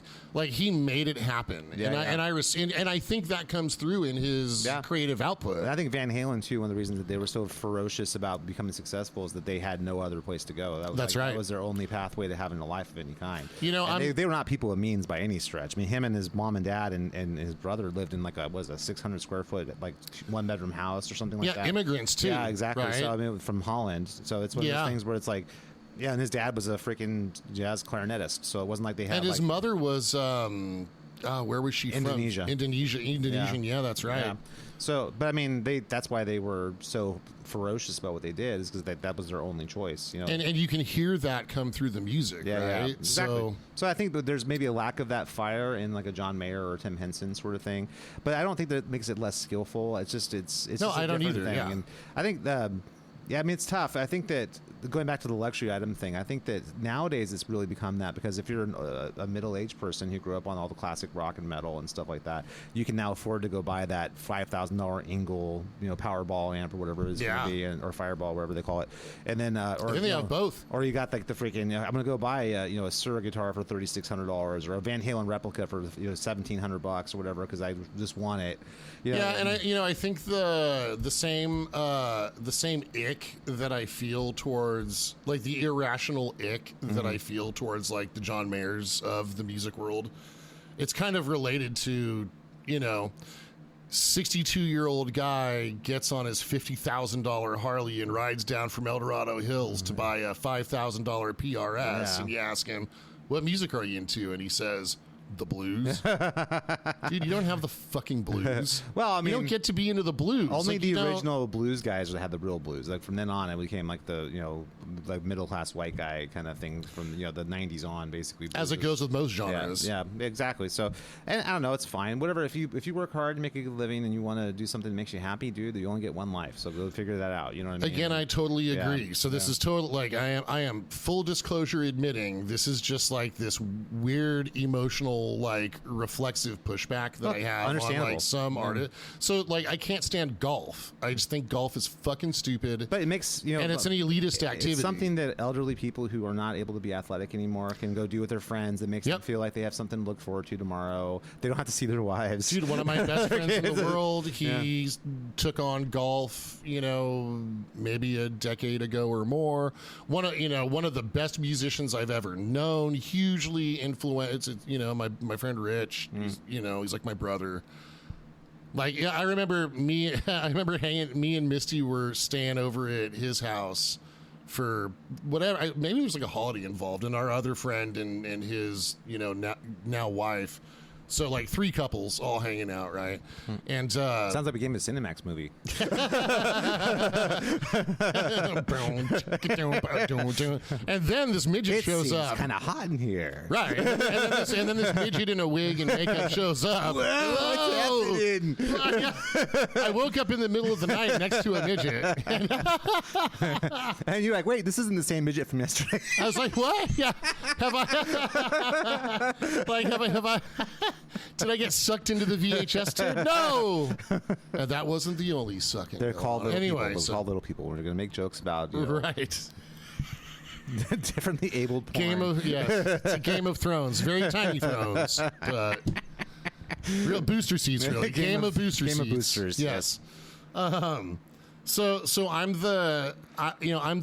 Speaker 1: he made it happen. And I think that comes through in his creative output.
Speaker 2: And I think Van Halen too. One of the reasons that they were so ferocious about becoming successful is that they had no other place to go. That's right. That was their only pathway to having a life of any kind. They were not people of means by any stretch. I mean, him and his mom and dad and his brother lived in a 600 square foot one bedroom house or something like that.
Speaker 1: Yeah, immigrants too.
Speaker 2: Yeah, exactly.
Speaker 1: Right?
Speaker 2: So I mean, from Holland. So it's one of those things where it's and his dad was a freaking jazz clarinetist. So it wasn't like they had.
Speaker 1: And his mother was. Where was she
Speaker 2: Indonesia.
Speaker 1: from? Indonesian. Yeah, that's right. Yeah.
Speaker 2: So, but I mean, that's why they were so ferocious about what they did, is because that was their only choice, And
Speaker 1: you can hear that come through the music, right?
Speaker 2: Yeah, exactly. So I think that there's maybe a lack of that fire in a John Mayer or Tim Henson sort of thing, but I don't think that makes it less skillful. It's just it's
Speaker 1: no,
Speaker 2: just
Speaker 1: I don't either.
Speaker 2: Thing.
Speaker 1: Yeah.
Speaker 2: And I think I mean, it's tough. I think that going back to the luxury item thing, I think that nowadays it's really become that, because if you're a middle-aged person who grew up on all the classic rock and metal and stuff like that, you can now afford to go buy that $5,000 Engel, Powerball amp or whatever it is going to be, or Fireball, whatever they call it. And then, or
Speaker 1: I think they have both.
Speaker 2: Or you got like the freaking, I'm going to go buy a Suhr guitar for $3,600 or a Van Halen replica for $1,700 or whatever, because I just want it.
Speaker 1: And I think the same ick that I feel towards, like, the irrational ick that I feel towards, like, the John Mayers of the music world, it's kind of related to 62-year-old guy gets on his $50,000 Harley and rides down from El Dorado Hills to buy a $5,000 PRS, and you ask him, what music are you into? And he says, the blues. Dude, you don't have the fucking blues. Well, I mean, you don't get to be into the blues.
Speaker 2: Only the original blues guys had the real blues. Like, from then on, it became like the like middle class white guy kind of thing from the 90s on, basically.
Speaker 1: As it goes with most genres.
Speaker 2: Yeah, exactly. So, and I don't know, it's fine. Whatever. If you work hard and make a good living and you want to do something that makes you happy, dude, you only get one life. So go figure that out. You know what I mean?
Speaker 1: Again, I totally agree. So this is total, like, I am full disclosure admitting this is just like this weird emotional, like, reflexive pushback that I have on, like, some artists. So, like, I can't stand golf. I just think golf is fucking stupid.
Speaker 2: But it makes,
Speaker 1: and it's an elitist activity.
Speaker 2: It's something that elderly people who are not able to be athletic anymore can go do with their friends. It makes them feel like they have something to look forward to tomorrow. They don't have to see their wives.
Speaker 1: Dude, one of my best friends in the world, he took on golf, maybe a decade ago or more. One of the best musicians I've ever known, hugely influenced, my friend Rich, he's like my brother. Like, I remember me and Misty were staying over at his house for whatever, maybe it was like a holiday involved, and our other friend and his, now wife. So, like, 3 couples all hanging out, right? And
Speaker 2: sounds like a game of Cinemax movie.
Speaker 1: And then this midget shows up.
Speaker 2: It's kind of hot in here,
Speaker 1: right? And then this midget in a wig and makeup shows up. I woke up in the middle of the night next to a midget,
Speaker 2: and you're like, "Wait, this isn't the same midget from yesterday."
Speaker 1: I was like, "What? Yeah, have I?" Did I get sucked into the VHS tape? No! That wasn't the only sucking.
Speaker 2: They're called little
Speaker 1: anyway,
Speaker 2: people. They're called little people. We're going to make jokes about,
Speaker 1: right.
Speaker 2: differently abled porn.
Speaker 1: It's a Game of Thrones. Very tiny thrones. But real booster seats, really. Game of booster seats.
Speaker 2: Game of boosters.
Speaker 1: Yes. So I'm the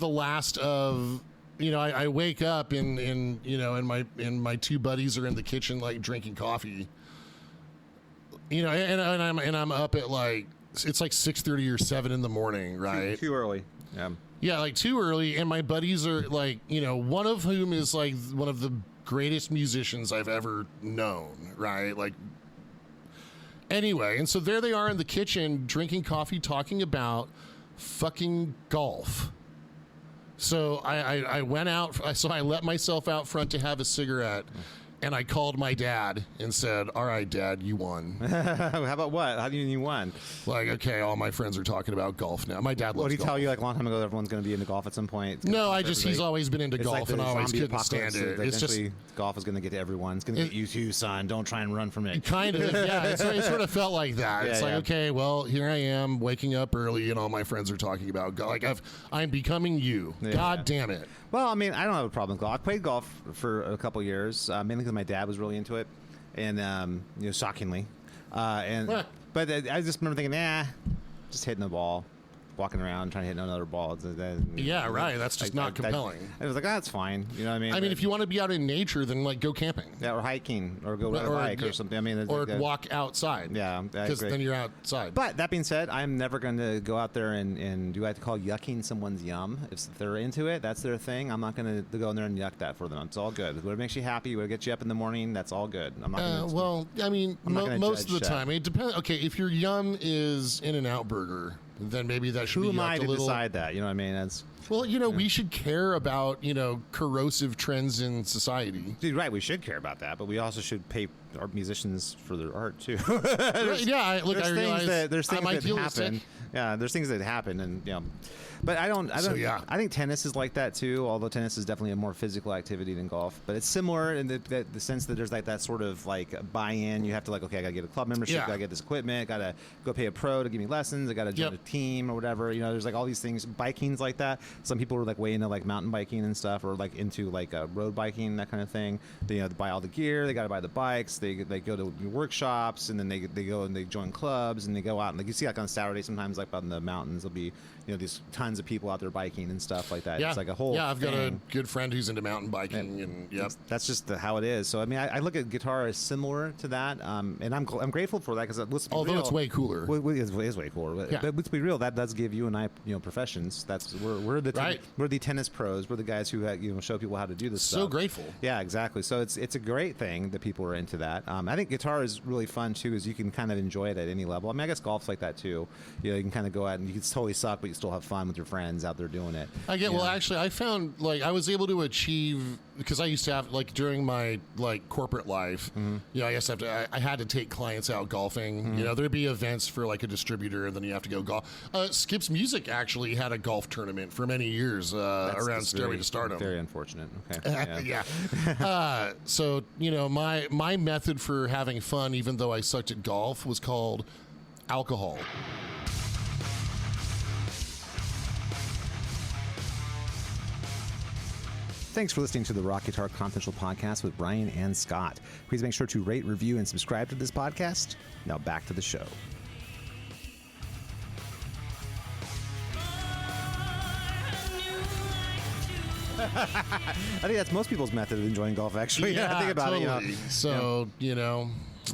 Speaker 1: last of... I wake up and my 2 buddies are in the kitchen, like, drinking coffee. And I'm up at, like, it's like 6:30 or 7 in the morning, right?
Speaker 2: Too early. Yeah.
Speaker 1: Yeah, like, too early. And my buddies are, like, one of whom is, like, one of the greatest musicians I've ever known, right? Like, anyway, and so there they are in the kitchen drinking coffee, talking about fucking golf. So I went out, so I let myself out front to have a cigarette, and I called my dad and said, all right, Dad, you won.
Speaker 2: How about what? How do you won?
Speaker 1: Like, okay, all my friends are talking about golf now. My dad loves golf.
Speaker 2: What did he tell you, like, a long time ago that everyone's going to be into golf at some point?
Speaker 1: No, he's always been into golf,
Speaker 2: like
Speaker 1: and I always couldn't stand it.
Speaker 2: It's just golf is going to get to everyone. It's going to get you too, son. Don't try and run from it.
Speaker 1: Kind of, yeah. It sort of felt like that. It's like, okay, well, here I am waking up early, and all my friends are talking about golf. Like, I'm becoming you. Yeah. God damn it.
Speaker 2: Well, I mean, I don't have a problem with golf. I played golf for a couple years, mainly because my dad was really into it, and shockingly, but I just remember thinking, just hitting the ball, walking around trying to hit another ball.
Speaker 1: Yeah, right. That's just not compelling.
Speaker 2: I was like, that's fine. You know what I mean?
Speaker 1: I mean, if you want to be out in nature, then, like, go camping.
Speaker 2: Yeah, or hiking, or go ride a bike or something. I mean,
Speaker 1: or walk outside.
Speaker 2: Yeah,
Speaker 1: because then you're outside.
Speaker 2: But that being said, I'm never going to go out there and do I have to call yucking someone's yum? If they're into it, that's their thing. I'm not going to go in there and yuck that for them. It's all good. Whatever makes you happy, what gets you up in the morning, that's all good. I'm not going to.
Speaker 1: Well, I mean, most of the time, it depends. Okay, if your yum is In-N-Out Burger, then maybe that should be
Speaker 2: Who am I to decide that? You know what I mean? That's
Speaker 1: well, we should care about corrosive trends in society.
Speaker 2: Dude, right? We should care about that, but we also should pay are musicians for their art too.
Speaker 1: Yeah, look, I realize
Speaker 2: there's things that happen.
Speaker 1: idealistic.
Speaker 2: Yeah, there's things that happen, and but I don't.
Speaker 1: yeah.
Speaker 2: I think tennis is like that too. Although tennis is definitely a more physical activity than golf, but it's similar in the sense that there's like that sort of like buy-in. You have to like, okay, I gotta get a club membership,
Speaker 1: Yeah.
Speaker 2: gotta get this equipment, gotta go pay a pro to give me lessons, I gotta join a team or whatever. There's like all these things. Biking's like that. Some people are like way into like mountain biking and stuff, or like into like road biking, that kind of thing. They buy all the gear, they gotta buy the bikes, they go to workshops, and then they go and they join clubs, and they go out, and like you see like on Saturday sometimes like on the mountains there'll be these tons of people out there biking and stuff like that.
Speaker 1: Yeah.
Speaker 2: It's like a whole
Speaker 1: I've got a
Speaker 2: thing.
Speaker 1: good friend who's into mountain biking, and
Speaker 2: That's just how it is. So I mean, I look at guitar as similar to that, and I'm grateful for that, because
Speaker 1: although it's way cooler.
Speaker 2: It is way cooler. But let's be real, that does give you and I professions. We're the tennis pros. We're the guys who show people how to do this stuff.
Speaker 1: So grateful.
Speaker 2: Yeah, exactly. So it's a great thing that people are into that. I think guitar is really fun too, because you can kind of enjoy it at any level. I mean, I guess golf's like that too. You can kind of go out and you can totally suck, but you still have fun with your friends out there doing it.
Speaker 1: Well, actually, I found like I was able to achieve, because I used to have like during my like corporate life, I guess I had to take clients out golfing. There'd be events for like a distributor, and then you have to go golf. Skips Music actually had a golf tournament for many years around Stairway to Stardom.
Speaker 2: Very unfortunate. Okay.
Speaker 1: Yeah. So my method for having fun, even though I sucked at golf, was called alcohol.
Speaker 2: Thanks for listening to the Rock Guitar Confidential podcast with Ryan and Scott. Please make sure to rate, review, and subscribe to this podcast. Now back to the show. I think that's most people's method of enjoying golf, actually.
Speaker 1: Yeah,
Speaker 2: think about
Speaker 1: totally.
Speaker 2: it.
Speaker 1: So,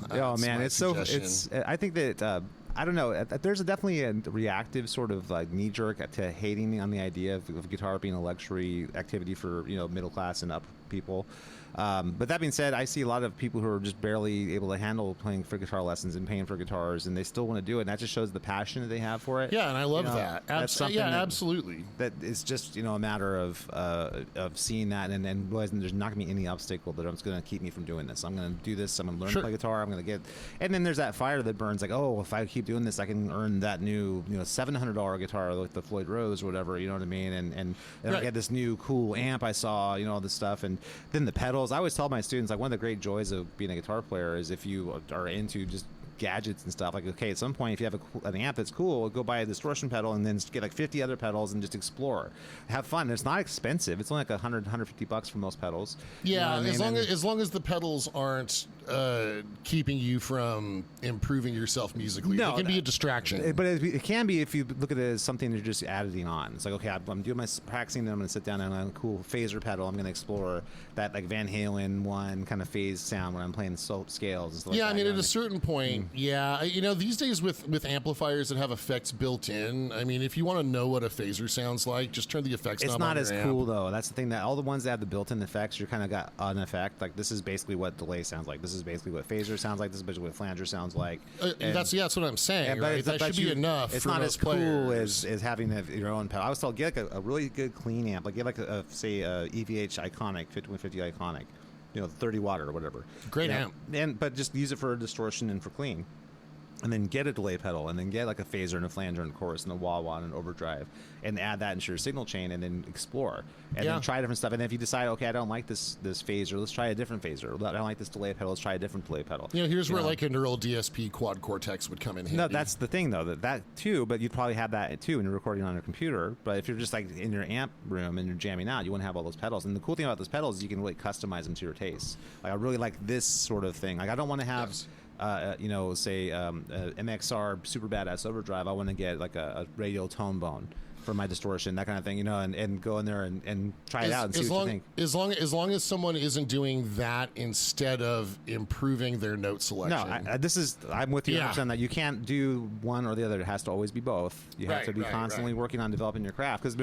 Speaker 2: Oh man, it's
Speaker 1: suggestion.
Speaker 2: I think that I don't know. There's definitely a reactive sort of like knee jerk to hating on the idea of guitar being a luxury activity for middle class and up people. But that being said, I see a lot of people who are just barely able to handle playing for guitar lessons and paying for guitars, and they still want to do it. And that just shows the passion that they have for it.
Speaker 1: Yeah, and I love that.
Speaker 2: That's something
Speaker 1: absolutely.
Speaker 2: That it's just a matter of seeing that and realizing there's not going to be any obstacle that's going to keep me from doing this. I'm going to do this. I'm going to learn to play guitar. I'm going to get, and then there's that fire that burns. Like, oh, if I keep doing this, I can earn that new $700 guitar like the Floyd Rose or whatever. You know what I mean? And I get this new cool amp I saw. All this stuff, and then the pedals. I always tell my students, like, one of the great joys of being a guitar player is if you are into just gadgets and stuff, like, okay, at some point if you have an amp that's cool, go buy a distortion pedal and then get like 50 other pedals and just explore, have fun. It's not expensive. It's only like $150 for most pedals.
Speaker 1: As long as the pedals aren't keeping you from improving yourself musically. It can be a distraction.
Speaker 2: But it can be if you look at it as something you're just adding on. It's like, okay, I'm doing my practicing, then I'm going to sit down and on a cool phaser pedal. I'm going to explore that like Van Halen one kind of phase sound when I'm playing scales and stuff like that.
Speaker 1: I mean, at a certain point, these days with amplifiers that have effects built in, I mean, if you want to know what a phaser sounds like, just turn the effects knob on your amp.
Speaker 2: It's not as cool, though. That's the thing, that all the ones that have the built-in effects, you kind of got an effect. Like, this is basically what delay sounds like. This is basically what phaser sounds like. This is basically what flanger sounds like.
Speaker 1: That's what I'm saying, right? That should be enough.
Speaker 2: It's
Speaker 1: for
Speaker 2: not
Speaker 1: most
Speaker 2: as cool
Speaker 1: players.
Speaker 2: as having your own pedal. I was told, get like a really good clean amp. Like, get like say a EVH Iconic, 5150 Iconic, 30 watt or whatever.
Speaker 1: Great amp.
Speaker 2: But just use it for distortion and for clean. And then get a delay pedal, and then get like a phaser and a flanger and a chorus and a wah-wah and an overdrive, and add that into your signal chain, and then explore, and then try different stuff. And then if you decide, okay, I don't like this phaser, let's try a different phaser. I don't like this delay pedal, let's try a different delay pedal.
Speaker 1: Here's where like a Neural DSP Quad Cortex would come in handy.
Speaker 2: No, that's the thing though, that too, but you'd probably have that too when you're recording on your computer. But if you're just like in your amp room and you're jamming out, you want to have all those pedals. And the cool thing about those pedals is you can really customize them to your taste. Like, I really like this sort of thing. Like, I don't want to have...
Speaker 1: Yes.
Speaker 2: Say MXR super badass overdrive. I want to get like a radial tone bone for my distortion, that kind of thing, and go in there and try it out and see what you think.
Speaker 1: As long as someone isn't doing that instead of improving their note selection.
Speaker 2: No, I'm with you 100% that you can't do one or the other. It has to always be both. You have to be constantly working on developing your craft. Because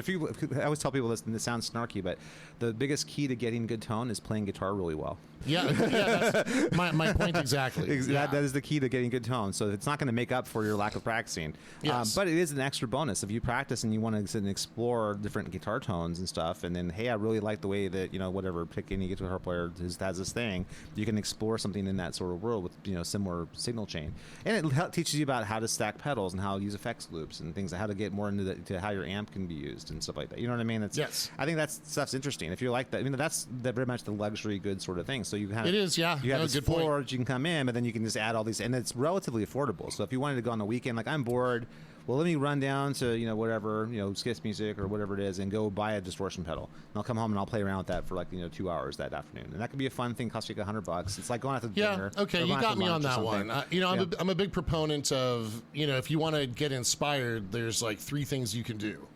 Speaker 2: I always tell people this, and this sounds snarky, but the biggest key to getting good tone is playing guitar really well.
Speaker 1: That's my point exactly.
Speaker 2: That is the key to getting good tone. So it's not going to make up for your lack of practicing.
Speaker 1: Yes.
Speaker 2: But it is an extra bonus if you practice and you want want to sit and explore different guitar tones and stuff, and then, hey, I really like the way that, whatever, pick any guitar player has this thing, you can explore something in that sort of world with, similar signal chain. And it teaches you about how to stack pedals and how to use effects loops and things, how to get more into to how your amp can be used and stuff like that. You know what I mean?
Speaker 1: Yes.
Speaker 2: I think that stuff's interesting. If you like that, that's very much the luxury good sort of thing. So you kind of,
Speaker 1: it is, yeah.
Speaker 2: You have this
Speaker 1: good
Speaker 2: floor
Speaker 1: point.
Speaker 2: that you can come in, but then you can just add all these, and it's relatively affordable. So if you wanted to go on the weekend, like I'm bored, well, let me run down to, whatever, Skiss Music or whatever it is, and go buy a distortion pedal. And I'll come home and I'll play around with that for like, 2 hours that afternoon. And that could be a fun thing, cost you like $100. It's like going out to dinner.
Speaker 1: Yeah, okay, you got me on that one. I'm a big proponent of, if you want to get inspired, there's like 3 things you can do.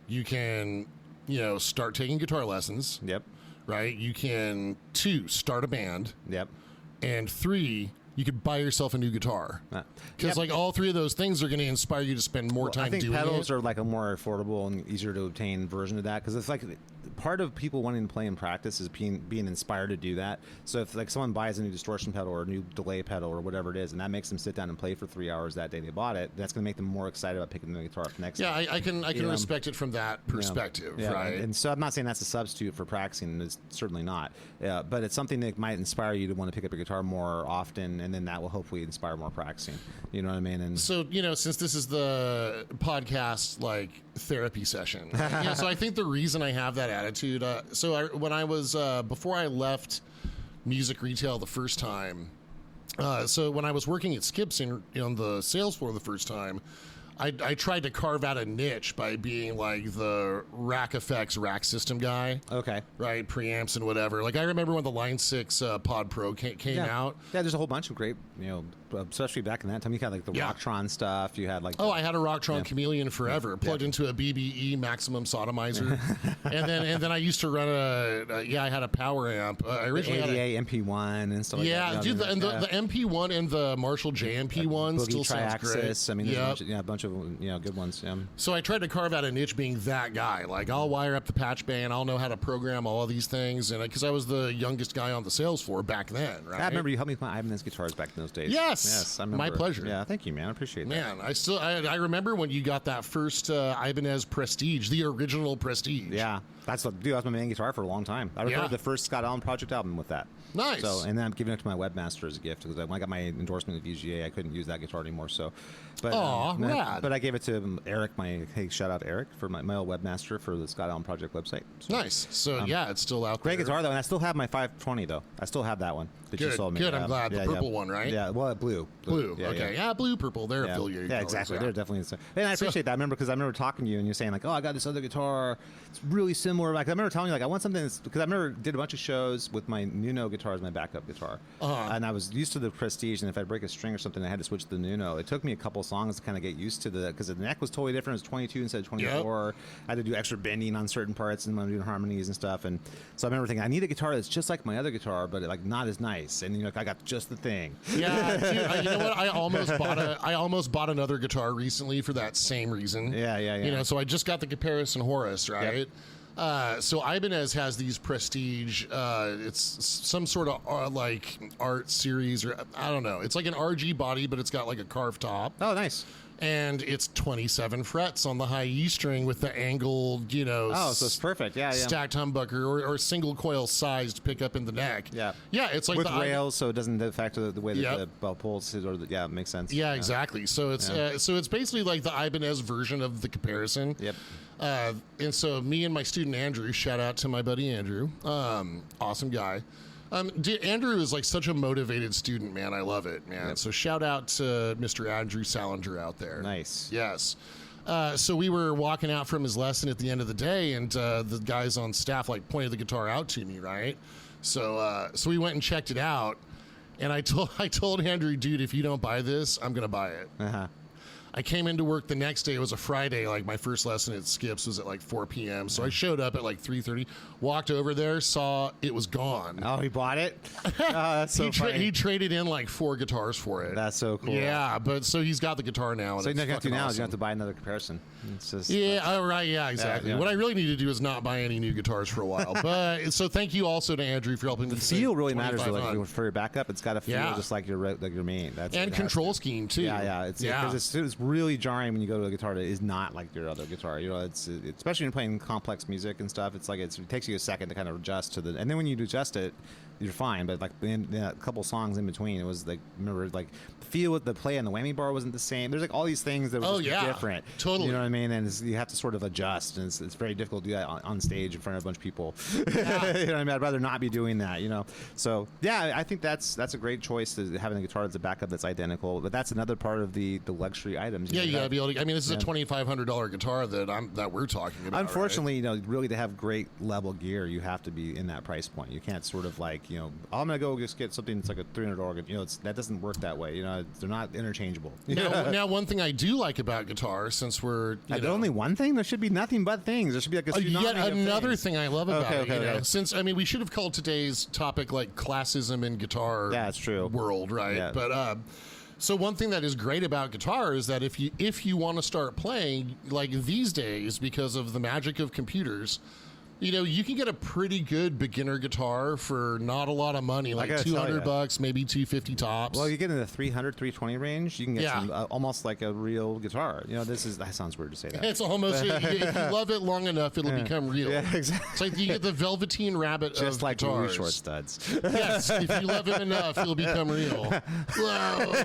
Speaker 1: You can, start taking guitar lessons.
Speaker 2: Yep.
Speaker 1: Right? You can, 2, start a band.
Speaker 2: Yep.
Speaker 1: And 3, you could buy yourself a new guitar. Because like all 3 of those things are going to inspire you to spend more time doing it.
Speaker 2: I think pedals are like a more affordable and easier to obtain version of that, because it's like part of people wanting to play and practice is being inspired to do that. So if like someone buys a new distortion pedal or a new delay pedal or whatever it is, and that makes them sit down and play for 3 hours that day they bought it, that's going to make them more excited about picking the guitar up next
Speaker 1: day.
Speaker 2: I
Speaker 1: can respect it from that perspective, right?
Speaker 2: And so I'm not saying that's a substitute for practicing. It's certainly not. But it's something that might inspire you to want to pick up your guitar more often, and then that will hopefully inspire more practicing. You know what I mean? And
Speaker 1: so, since this is the podcast like therapy session, so I think the reason I have that attitude, when I was before I left music retail the first time, so when I was working at Skips on the sales floor the first time, I tried to carve out a niche by being like the rack effects rack system guy.
Speaker 2: Okay.
Speaker 1: Right, preamps and whatever. Like I remember when the Line 6 Pod Pro came out.
Speaker 2: Yeah, there's a whole bunch of great, especially back in that time. You had like the Rocktron stuff. You had like
Speaker 1: I had a Rocktron Chameleon forever, plugged into a BBE Maximum Sodomizer, and then I used to run I had a power amp. I originally
Speaker 2: the ADA MP1 and stuff like that.
Speaker 1: Yeah, dude, the MP1 and the Marshall JMP1 still sounds great.
Speaker 2: I mean, there's a bunch of good ones.
Speaker 1: So I tried to carve out a niche being that guy. Like I'll wire up the patch band, I'll know how to program all of these things, and because I was the youngest guy on the sales floor back then, right?
Speaker 2: I remember you helped me play Ibanez guitars back in those days.
Speaker 1: Yes,
Speaker 2: I remember.
Speaker 1: My pleasure.
Speaker 2: Yeah, thank you, man. I appreciate that.
Speaker 1: Man, I remember when you got that first Ibanez Prestige, the original Prestige.
Speaker 2: Yeah, that's my main guitar for a long time. I recorded the first Scott Allen Project album with that.
Speaker 1: Nice.
Speaker 2: So, and then I'm giving it to my webmaster as a gift because when I got my endorsement at VGA, I couldn't use that guitar anymore. So, but
Speaker 1: rad.
Speaker 2: But I gave it to Eric. Shout out to Eric for my old webmaster for the Scott Allen Project website. So,
Speaker 1: nice. So it's still out there.
Speaker 2: Great guitar though, and I still have my 520 though. I still have that one that you sold me.
Speaker 1: Good. I'm glad. The purple one, right?
Speaker 2: Yeah. Well, blue.
Speaker 1: Yeah, okay. Yeah, blue, purple. They're affiliated.
Speaker 2: Yeah, exactly. They're definitely. And I appreciate that. I remember talking to you and you're saying like, oh, I got this other guitar. It's really similar. Like I remember telling you like I want something because I remember did a bunch of shows with my Nuno guitar as my backup guitar, and I was used to the Prestige. And if I break a string or something, I had to switch to the Nuno. It took me a couple songs to kind of get used to because the neck was totally different. It was 22 instead of 24. Yep. I had to do extra bending on certain parts and when I'm doing harmonies and stuff. And so I remember thinking I need a guitar that's just like my other guitar, but like not as nice. And I got just the thing.
Speaker 1: Yeah, dude, you know what? I almost bought another guitar recently for that same reason.
Speaker 2: Yeah.
Speaker 1: So I just got the Comparison Horus, right? Yep. So Ibanez has these Prestige. It's some sort of like art series, or I don't know. It's like an RG body, but it's got like a carved top.
Speaker 2: Oh, nice.
Speaker 1: And it's 27 frets on the high E string with the angled,
Speaker 2: Oh, so it's perfect. Yeah.
Speaker 1: Stacked humbucker or single coil sized pickup in the neck.
Speaker 2: Yeah.
Speaker 1: Yeah, it's like
Speaker 2: with rails, so it doesn't affect the way that
Speaker 1: Yep.
Speaker 2: the bell pulls. It makes sense.
Speaker 1: Yeah, exactly. So it's basically like the Ibanez version of the Comparison.
Speaker 2: Yep.
Speaker 1: And so me and my student Andrew, shout out to my buddy Andrew, awesome guy. Andrew is like such a motivated student, man. I love it, man.
Speaker 2: Yep.
Speaker 1: So shout out to Mr. Andrew Salinger out there.
Speaker 2: Nice.
Speaker 1: Yes. So we were walking out from his lesson at the end of the day, and the guys on staff like pointed the guitar out to me, right? So we went and checked it out, and I told Andrew, dude, if you don't buy this, I'm gonna buy it.
Speaker 2: Uh-huh.
Speaker 1: I came into work the next day. It was a Friday. Like my first lesson at Skips was at like 4 p.m. So I showed up at like 3:30, walked over there, saw it was gone.
Speaker 2: Oh, he bought it? That's so funny.
Speaker 1: He traded in like 4 guitars for it.
Speaker 2: That's so cool.
Speaker 1: Yeah, but so he's got the guitar now. And
Speaker 2: so you have to now
Speaker 1: awesome.
Speaker 2: is you have to buy another Comparison. It's just,
Speaker 1: right. Yeah, exactly.
Speaker 2: Yeah.
Speaker 1: What I really need to do is not buy any new guitars for a while. But so thank you also to Andrew for helping me.
Speaker 2: The feel really matters for your backup. It's got to feel just like your main.
Speaker 1: And control scheme too.
Speaker 2: Yeah. It's really jarring when you go to a guitar that is not like your other guitar. You know, it's especially when you're playing complex music and stuff. It's like it takes you a second to kind of adjust to the, and then when you adjust it, you're fine. But like in a couple songs in between, it was like, remember, like the feel with the play on the whammy bar wasn't the same. There's like all these things that were just different.
Speaker 1: Totally.
Speaker 2: You know what I mean? And you have to sort of adjust, and it's very difficult to do that on stage in front of a bunch of people. Yeah. You know what I mean? I'd rather not be doing that. You know. So yeah, I think that's a great choice, to having a guitar that's a backup that's identical. But that's another part of the luxury items.
Speaker 1: Yeah, you gotta be able to. I mean, this is a $2,500 guitar that we're talking about.
Speaker 2: Unfortunately,
Speaker 1: right?
Speaker 2: you know, really to have great level gear, you have to be in that price point. You can't sort of like, you know, I'm gonna go just get something that's like a $300. You know, that doesn't work that way. You know, they're not interchangeable.
Speaker 1: Now, one thing I do like about guitars, since we're
Speaker 2: only one thing, there should be nothing but things. There should be like a
Speaker 1: yet another thing I love about it.
Speaker 2: Okay.
Speaker 1: Since I mean, we should have called today's topic like classism in guitar.
Speaker 2: Yeah, it's true.
Speaker 1: World, right?
Speaker 2: Yeah.
Speaker 1: But so one thing that is great about guitar is that if you want to start playing like these days, because of the magic of computers, you know, you can get a pretty good beginner guitar for not a lot of money, like $200, maybe $250 tops.
Speaker 2: Well, you get in the 300, 320 range, you can get some, almost like a real guitar. You know, that sounds weird to say that.
Speaker 1: It's almost, if you love it long enough, it'll become real.
Speaker 2: Yeah, exactly.
Speaker 1: It's like you get the Velveteen Rabbit
Speaker 2: just
Speaker 1: of
Speaker 2: like
Speaker 1: guitars.
Speaker 2: really short studs.
Speaker 1: Yes, if you love it enough, it'll become real. Whoa.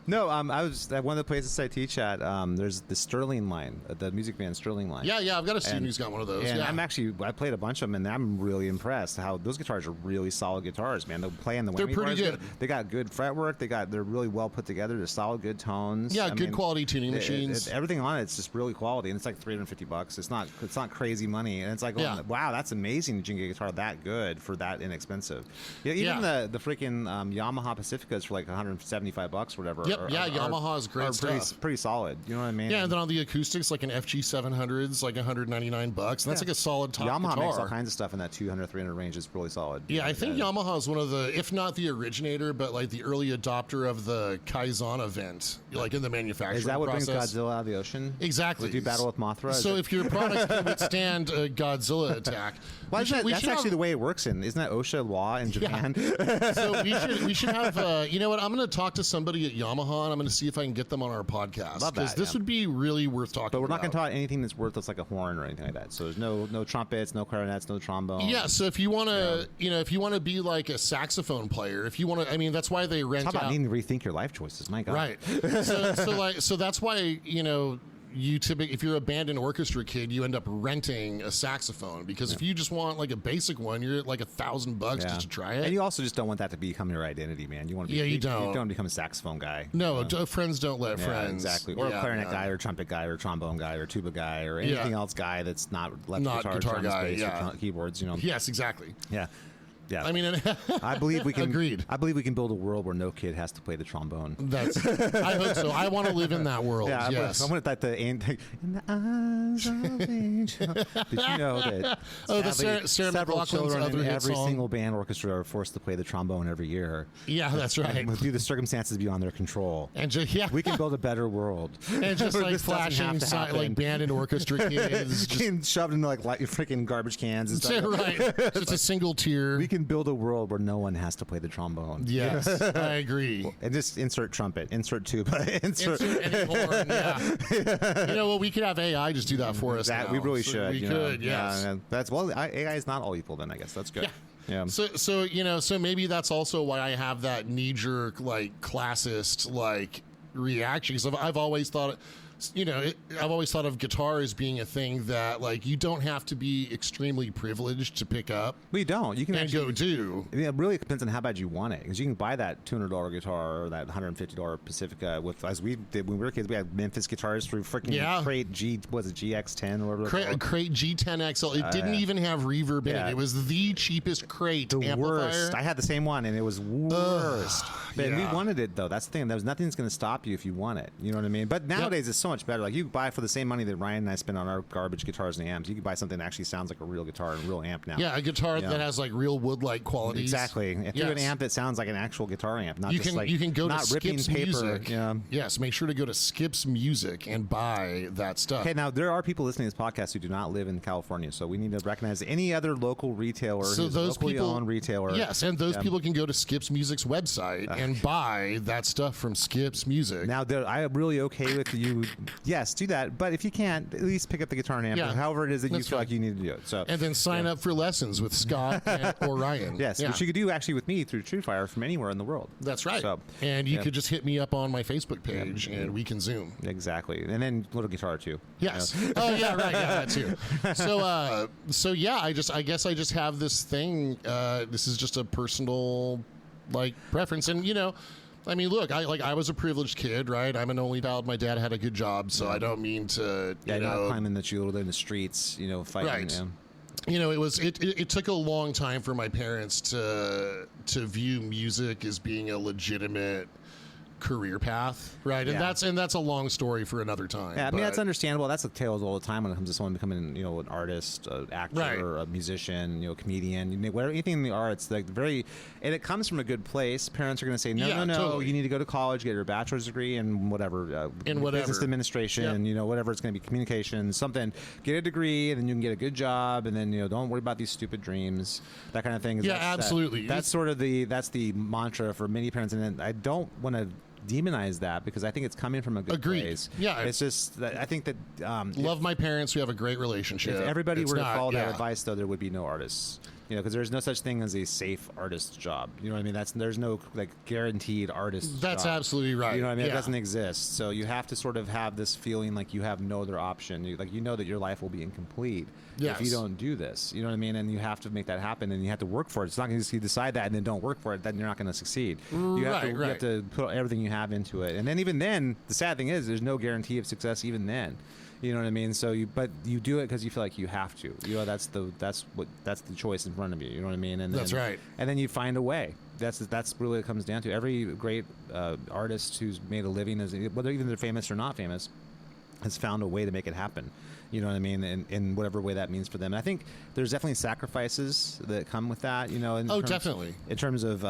Speaker 2: No, I was at one of the places I teach at. There's the Sterling line, the Music Man Sterling line.
Speaker 1: Yeah, I've got a student who's got one of those.
Speaker 2: And
Speaker 1: yeah.
Speaker 2: I played a bunch of them, and I'm really impressed how those guitars are really solid guitars, man. They're playing the whammy
Speaker 1: They're pretty
Speaker 2: bars.
Speaker 1: good.
Speaker 2: They got good fretwork. They're really well put together. They're solid, good tones.
Speaker 1: Yeah, good quality tuning machines.
Speaker 2: Everything on it's just really quality, and it's like $350. It's not crazy money, and it's like, wow, that's amazing that you can get a guitar that good for that inexpensive. Yeah, even the freaking Yamaha Pacificas for like $175 or whatever.
Speaker 1: Yep, Yamaha is great stuff.
Speaker 2: Pretty solid. You know what I mean?
Speaker 1: Yeah, and then on the acoustics, like an FG 700's like $199, and that's like a solid top
Speaker 2: Yamaha
Speaker 1: guitar.
Speaker 2: makes all kinds of stuff in that 200, 300 range. It's really solid.
Speaker 1: Yeah, I think Yamaha is one of the, if not the originator, but like the early adopter of the Kaizen event, like in the manufacturing process.
Speaker 2: Is that what brings Godzilla out of the ocean?
Speaker 1: Exactly.
Speaker 2: Would you battle with Mothra?
Speaker 1: So if your product can withstand a Godzilla attack,
Speaker 2: that's actually the way it works isn't that OSHA law in Japan?
Speaker 1: Yeah. So we should have, you know what, I'm going to talk to somebody at Yamaha, and I'm going to see if I can get them on our podcast. Because this would be really worth talking about.
Speaker 2: But we're not going to talk anything that's worth like a horn or anything like that. So there's no trumpets, no clarinets, no trombone.
Speaker 1: Yeah, so if you want to, you know, if you want to be like a saxophone player, if you want to, I mean, that's why they rent out.
Speaker 2: Talk about needing to rethink your life choices. My God.
Speaker 1: Right. So that's why, you know, if you're a band and orchestra kid, you end up renting a saxophone, because if you just want like a basic one, you're at like $1,000 just to try it.
Speaker 2: And you also just don't want that to become your identity, man. You want to be,
Speaker 1: you don't.
Speaker 2: You don't become a saxophone guy.
Speaker 1: No, friends don't let friends.
Speaker 2: Exactly. Or a clarinet guy, or trumpet guy, or trombone guy, or tuba guy, or anything else guy that's not left guitar drums,
Speaker 1: guy,
Speaker 2: bass, or keyboards. You know.
Speaker 1: Yes, exactly.
Speaker 2: Yeah. Yeah,
Speaker 1: I mean,
Speaker 2: I believe we can.
Speaker 1: Agreed.
Speaker 2: I believe we can build a world where no kid has to play the trombone.
Speaker 1: I hope so. I want to live in that world.
Speaker 2: Yeah,
Speaker 1: yes.
Speaker 2: I want that in the eyes of angel. Did you know that?
Speaker 1: The Sarah
Speaker 2: several children
Speaker 1: other
Speaker 2: in
Speaker 1: hit
Speaker 2: every
Speaker 1: song.
Speaker 2: single band orchestra are forced to play the trombone every year.
Speaker 1: Yeah, that's right.
Speaker 2: Due to circumstances beyond their control.
Speaker 1: And
Speaker 2: we can build a better world.
Speaker 1: And just like flashing like band and orchestra kids,
Speaker 2: getting shoved into like freaking garbage cans and stuff.
Speaker 1: Right, just a single tier.
Speaker 2: We can build a world where no one has to play the trombone.
Speaker 1: Yes, I agree.
Speaker 2: And just insert trumpet, insert tuba, insert
Speaker 1: any horn. Yeah. You know what? We could have AI just do that for us. Now.
Speaker 2: We really should.
Speaker 1: We could. Yes.
Speaker 2: Yeah, that's AI is not all evil. Then I guess that's good.
Speaker 1: Yeah. So you know, so maybe that's also why I have that knee-jerk like classist like reaction, because I've always thought. You know, I've always thought of guitar as being a thing that, like, you don't have to be extremely privileged to pick up.
Speaker 2: Well, you don't. You can
Speaker 1: actually go do.
Speaker 2: I mean, it really depends on how bad you want it, because you can buy that $200 guitar or that $150 Pacifica with, as we did when we were kids. We had Memphis guitars through freaking Crate GX10 or whatever.
Speaker 1: Crate G10 XL. It didn't even have reverb in it. It was the cheapest Crate amplifier.
Speaker 2: Worst. I had the same one, and it was worst. But we wanted it though. That's the thing. There's nothing that's going to stop you if you want it. You know what I mean? But nowadays it's so so much better. Like you buy for the same money that Ryan and I spend on our garbage guitars and amps. You can buy something that actually sounds like a real guitar and a real amp now.
Speaker 1: Yeah, a guitar that has like real wood-like qualities.
Speaker 2: Exactly. And through an amp that sounds like an actual guitar amp, not
Speaker 1: you
Speaker 2: just
Speaker 1: can,
Speaker 2: like
Speaker 1: you can go
Speaker 2: not
Speaker 1: to
Speaker 2: ripping
Speaker 1: Skips
Speaker 2: paper.
Speaker 1: Music.
Speaker 2: Yeah.
Speaker 1: Yes, make sure to go to Skips Music and buy that stuff.
Speaker 2: Okay, now there are people listening to this podcast who do not live in California, so we need to recognize any other local retailer,
Speaker 1: So
Speaker 2: who's
Speaker 1: those
Speaker 2: locally
Speaker 1: people,
Speaker 2: owned retailer.
Speaker 1: yes, and those people can go to Skips Music's website and buy that stuff from Skips Music.
Speaker 2: Now, I am really okay with you. Yes, do that. But if you can't, at least pick up the guitar and amp,
Speaker 1: Yeah,
Speaker 2: or however it is that you
Speaker 1: that's
Speaker 2: feel
Speaker 1: right.
Speaker 2: like you need to do it. So,
Speaker 1: and then sign up for lessons with Scott or Ryan.
Speaker 2: yes, which you could do actually with me through TrueFire from anywhere in the world.
Speaker 1: That's right.
Speaker 2: So,
Speaker 1: and you could just hit me up on my Facebook page and we can Zoom.
Speaker 2: Exactly, and then little guitar too.
Speaker 1: Yes. Oh yeah, right. Yeah, that too. So yeah, I guess I just have this thing. This is just a personal like preference, and I mean, look, I was a privileged kid, right? I'm an only child. My dad had a good job, so I don't mean to,
Speaker 2: not climbing the children in the streets, fighting.
Speaker 1: Right.
Speaker 2: Yeah.
Speaker 1: It took a long time for my parents to view music as being a legitimate career path, right? And that's a long story for another time.
Speaker 2: Yeah, I mean, that's understandable. That's the tales all the time when it comes to someone becoming, an artist, an actor,
Speaker 1: Right.
Speaker 2: a musician, comedian, whatever, anything in the arts. Like and it comes from a good place. Parents are going to say, no,
Speaker 1: totally.
Speaker 2: you need to go to college, get your bachelor's degree in whatever, business administration, whatever it's going to be, communication, something. Get a degree, and then you can get a good job, and then don't worry about these stupid dreams, that kind of thing.
Speaker 1: Yeah, absolutely.
Speaker 2: That's sort of the mantra for many parents, and then I don't want to demonize that because I think it's coming from a good
Speaker 1: Agreed.
Speaker 2: place.
Speaker 1: Yeah,
Speaker 2: it's just that I think that
Speaker 1: love my parents. We have a great relationship.
Speaker 2: if everybody
Speaker 1: It's
Speaker 2: were to
Speaker 1: not-
Speaker 2: follow that
Speaker 1: yeah.
Speaker 2: advice, though, there would be no artists. Because there's no such thing as a safe artist job. You know what I mean? There's no like guaranteed artist.
Speaker 1: That's
Speaker 2: job.
Speaker 1: absolutely right.
Speaker 2: You know what I mean?
Speaker 1: Yeah.
Speaker 2: It doesn't exist. So you have to sort of have this feeling like you have no other option. You know that your life will be incomplete if you
Speaker 1: Yes.
Speaker 2: don't do this. You know what I mean? And you have to make that happen, and you have to work for it. It's not going to you decide that and then don't work for it. Then you're not going to succeed. You have to put everything you have into it. And then even then, the sad thing is, there's no guarantee of success even then. You know what I mean? So but you do it because you feel like you have to. That's the choice in front of you. You know what I mean? And
Speaker 1: That's right.
Speaker 2: And then you find a way. That's really what it comes down to. Every great artist who's made a living, whether even they're famous or not famous, has found a way to make it happen. You know what I mean? In whatever way that means for them. And I think there's definitely sacrifices that come with that.
Speaker 1: Definitely.
Speaker 2: In terms of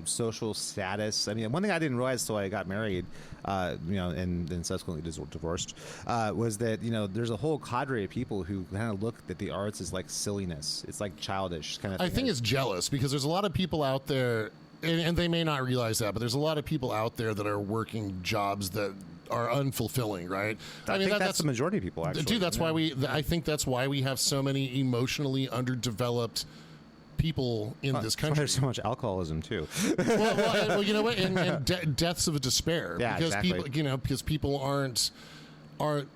Speaker 2: social status. I mean, one thing I didn't realize until I got married, and then subsequently divorced, was that there's a whole cadre of people who kind of look at the arts as like silliness. It's like childish kind of thing.
Speaker 1: I think it's jealous because there's a lot of people out there, and they may not realize that, but there's a lot of people out there that are working jobs that are unfulfilling, right?
Speaker 2: I mean, that's the majority of people, actually.
Speaker 1: Dude, I think that's why we have so many emotionally underdeveloped people in this
Speaker 2: That's why
Speaker 1: country.
Speaker 2: there's so much alcoholism too.
Speaker 1: well, you know what? And deaths of despair.
Speaker 2: Yeah,
Speaker 1: because
Speaker 2: exactly.
Speaker 1: because people aren't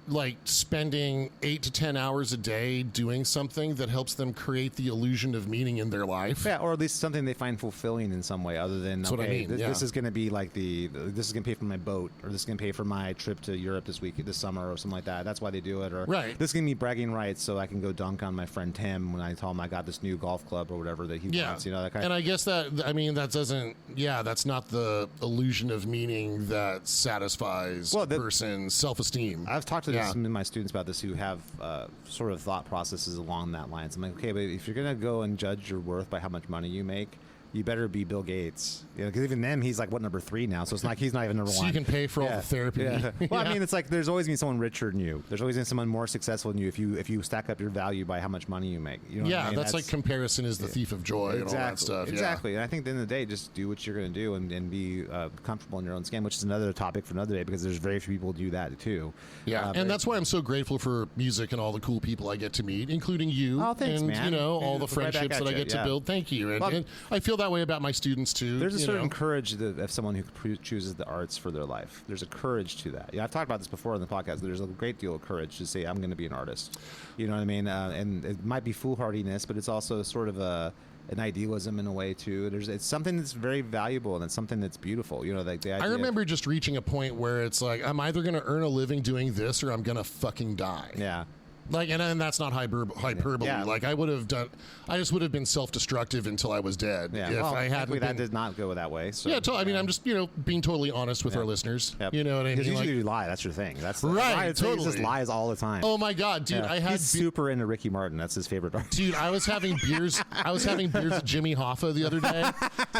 Speaker 1: like spending 8 to 10 hours a day doing something that helps them create the illusion of meaning in their life.
Speaker 2: Yeah, or at least something they find fulfilling in some way, other than
Speaker 1: That's what I mean,
Speaker 2: this is going to be like this is going to pay for my boat, or this is going to pay for my trip to Europe this summer, or something like that. That's why they do it. Or
Speaker 1: Right.
Speaker 2: this is going to be bragging rights, so I can go dunk on my friend Tim when I tell him I got this new golf club or whatever that he wants. That kind
Speaker 1: and I guess that's not the illusion of meaning that satisfies a person's self-esteem.
Speaker 2: I've talked to some of my students about this who have sort of thought processes along that lines. I'm like, okay, but if you're going to go and judge your worth by how much money you make, you better be Bill Gates. Because even then, he's like, number 3 now? So it's like he's not even number 1.
Speaker 1: So you can pay for all the therapy.
Speaker 2: Yeah. Well, I mean, it's like there's always been someone richer than you. There's always been someone more successful than you if you stack up your value by how much money you make. You know what I mean?
Speaker 1: That's like comparison is the thief of joy and all that stuff.
Speaker 2: Exactly. And I think at the end of the day, just do what you're going to do and be comfortable in your own skin, which is another topic for another day because there's very few people who do that too.
Speaker 1: Yeah, and that's why I'm so grateful for music and all the cool people I get to meet, including you.
Speaker 2: Oh, thanks,
Speaker 1: and,
Speaker 2: man.
Speaker 1: all the friendships that I get to build. Thank you. And I feel that way about my students too.
Speaker 2: There's a certain courage of someone who chooses the arts for their life. There's a courage to that. I've talked about this before in the podcast. There's a great deal of courage to say, I'm going to be an artist. You know what I mean? And it might be foolhardiness, but it's also sort of an idealism in a way too. It's something that's very valuable and it's something that's beautiful. Like the idea.
Speaker 1: I remember just reaching a point where it's like, I'm either going to earn a living doing this or I'm going to fucking die.
Speaker 2: Yeah.
Speaker 1: Like, and that's not hyperbole.
Speaker 2: Yeah.
Speaker 1: Like, I just would have been self-destructive until I was dead.
Speaker 2: Yeah,
Speaker 1: if
Speaker 2: well,
Speaker 1: I hadn't
Speaker 2: that did not go that way. So,
Speaker 1: yeah, I mean, I'm just, being totally honest with our listeners.
Speaker 2: Yep.
Speaker 1: You know what I mean?
Speaker 2: Because
Speaker 1: Like,
Speaker 2: usually you lie. That's your thing. That's
Speaker 1: Right,
Speaker 2: He
Speaker 1: totally.
Speaker 2: just lies all the time.
Speaker 1: oh my God, dude,
Speaker 2: Yeah.
Speaker 1: I had
Speaker 2: He's super into Ricky Martin. That's his favorite artist.
Speaker 1: Dude, I was having beers. With Jimmy Hoffa the other day,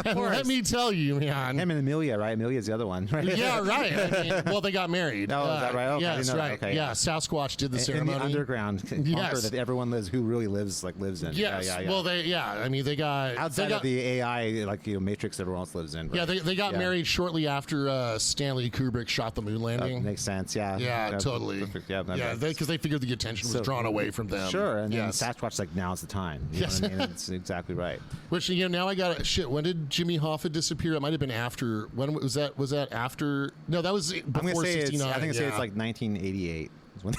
Speaker 1: and let me tell you, man.
Speaker 2: Him and Amelia, right? Amelia's the other one, right?
Speaker 1: Yeah, right. I mean, well, they got married.
Speaker 2: Oh, is that right? Okay, I
Speaker 1: yes,
Speaker 2: didn't know that.
Speaker 1: right.
Speaker 2: Okay,
Speaker 1: yeah,
Speaker 2: yeah.
Speaker 1: Sasquatch did the
Speaker 2: In
Speaker 1: ceremony.
Speaker 2: the underground bunker
Speaker 1: Yes.
Speaker 2: that everyone lives, who really lives in.
Speaker 1: Yes.
Speaker 2: Yeah.
Speaker 1: Well, I mean, they got
Speaker 2: Outside of the AI, matrix everyone else lives in. Right?
Speaker 1: Yeah, they got married shortly after Stanley Kubrick shot the moon landing.
Speaker 2: Makes sense. Yeah.
Speaker 1: Yeah, totally.
Speaker 2: Perfect. Yeah,
Speaker 1: because they figured the attention was drawn away from them.
Speaker 2: Sure, and
Speaker 1: yes.
Speaker 2: then Sasquatch's like, now's the time. You
Speaker 1: Yes.
Speaker 2: know what I mean? It's exactly right.
Speaker 1: Which now I got shit. When did Jimmy Hoffa disappear? It might have been after. When was that? Was that after? No, that was before
Speaker 2: I'm gonna say
Speaker 1: 69.
Speaker 2: I think it's like 1988.
Speaker 1: Wait,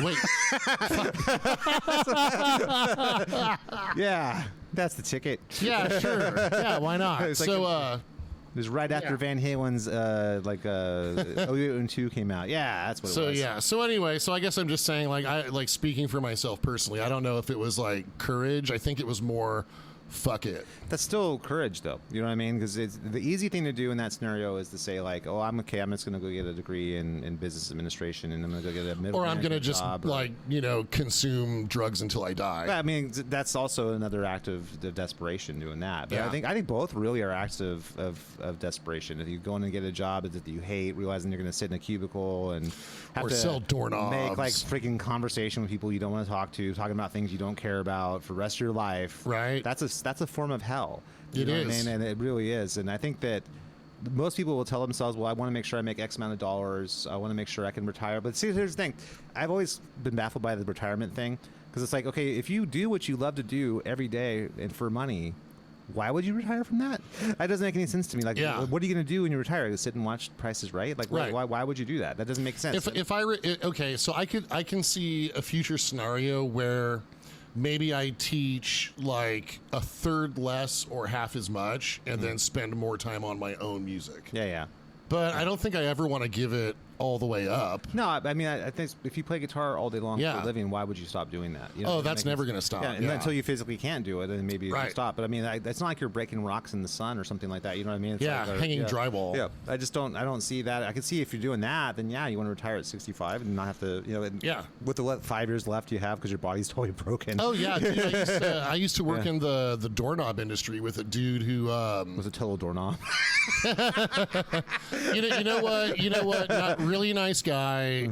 Speaker 2: Yeah, that's the ticket.
Speaker 1: yeah, sure, yeah, why not?
Speaker 2: It's like
Speaker 1: So,
Speaker 2: It was right after
Speaker 1: Yeah.
Speaker 2: Van Halen's OU2 came out. Yeah, that's what it was.
Speaker 1: yeah. So anyway, I guess I'm just saying, like speaking for myself personally, I don't know if it was like courage. I think it was more fuck it.
Speaker 2: That's still courage, though. You know what I mean? Because the easy thing to do in that scenario is to say, like, oh, I'm okay. I'm just going to go get a degree in business administration, and I'm going to go get a middle
Speaker 1: Or I'm going to just
Speaker 2: job,
Speaker 1: consume drugs until I die.
Speaker 2: I mean, that's also another act of desperation doing that. But
Speaker 1: Yeah.
Speaker 2: I think both really are acts of desperation. If you go in and get a job that you hate, realizing you're going to sit in a cubicle and have
Speaker 1: Or
Speaker 2: to
Speaker 1: sell doorknobs.
Speaker 2: make like freaking conversation with people you don't want to talk to, talking about things you don't care about for the rest of your life.
Speaker 1: Right.
Speaker 2: That's a form of hell. You
Speaker 1: It
Speaker 2: know what I
Speaker 1: is.
Speaker 2: mean? And it really is. And I think that most people will tell themselves, well, I want to make sure I make X amount of dollars. I want to make sure I can retire. But see, here's the thing. I've always been baffled by the retirement thing, because it's like, okay, if you do what you love to do every day and for money, why would you retire from that? That doesn't make any sense to me. Like,
Speaker 1: Yeah.
Speaker 2: what are you going to do when you retire? Sit and watch Price is Right? Like,
Speaker 1: Right.
Speaker 2: why would you do that? That doesn't make sense.
Speaker 1: Okay, so I can see a future scenario where maybe I teach like a third less or half as much, and then spend more time on my own music.
Speaker 2: yeah.
Speaker 1: But I don't think I ever want to give it all the way up.
Speaker 2: No, I mean, I think if you play guitar all day long
Speaker 1: Yeah.
Speaker 2: for a living, why would you stop doing that? You know,
Speaker 1: Oh,
Speaker 2: it doesn't
Speaker 1: that's
Speaker 2: make
Speaker 1: never
Speaker 2: any-
Speaker 1: gonna stop.
Speaker 2: Yeah, and
Speaker 1: Yeah.
Speaker 2: until you physically can't do it, then maybe you
Speaker 1: Right.
Speaker 2: can stop. But I mean, it's not like you're breaking rocks in the sun or something like that. You know what I mean? It's
Speaker 1: Yeah,
Speaker 2: like
Speaker 1: hanging drywall.
Speaker 2: Yeah, I don't see that. I can see if you're doing that, then yeah, you want to retire at 65 and not have to,
Speaker 1: Yeah.
Speaker 2: with the 5 years left you have because your body's totally broken.
Speaker 1: Oh yeah, dude, I used to work in the doorknob industry with a dude who
Speaker 2: It was a total doorknob.
Speaker 1: you know what? Not really nice guy,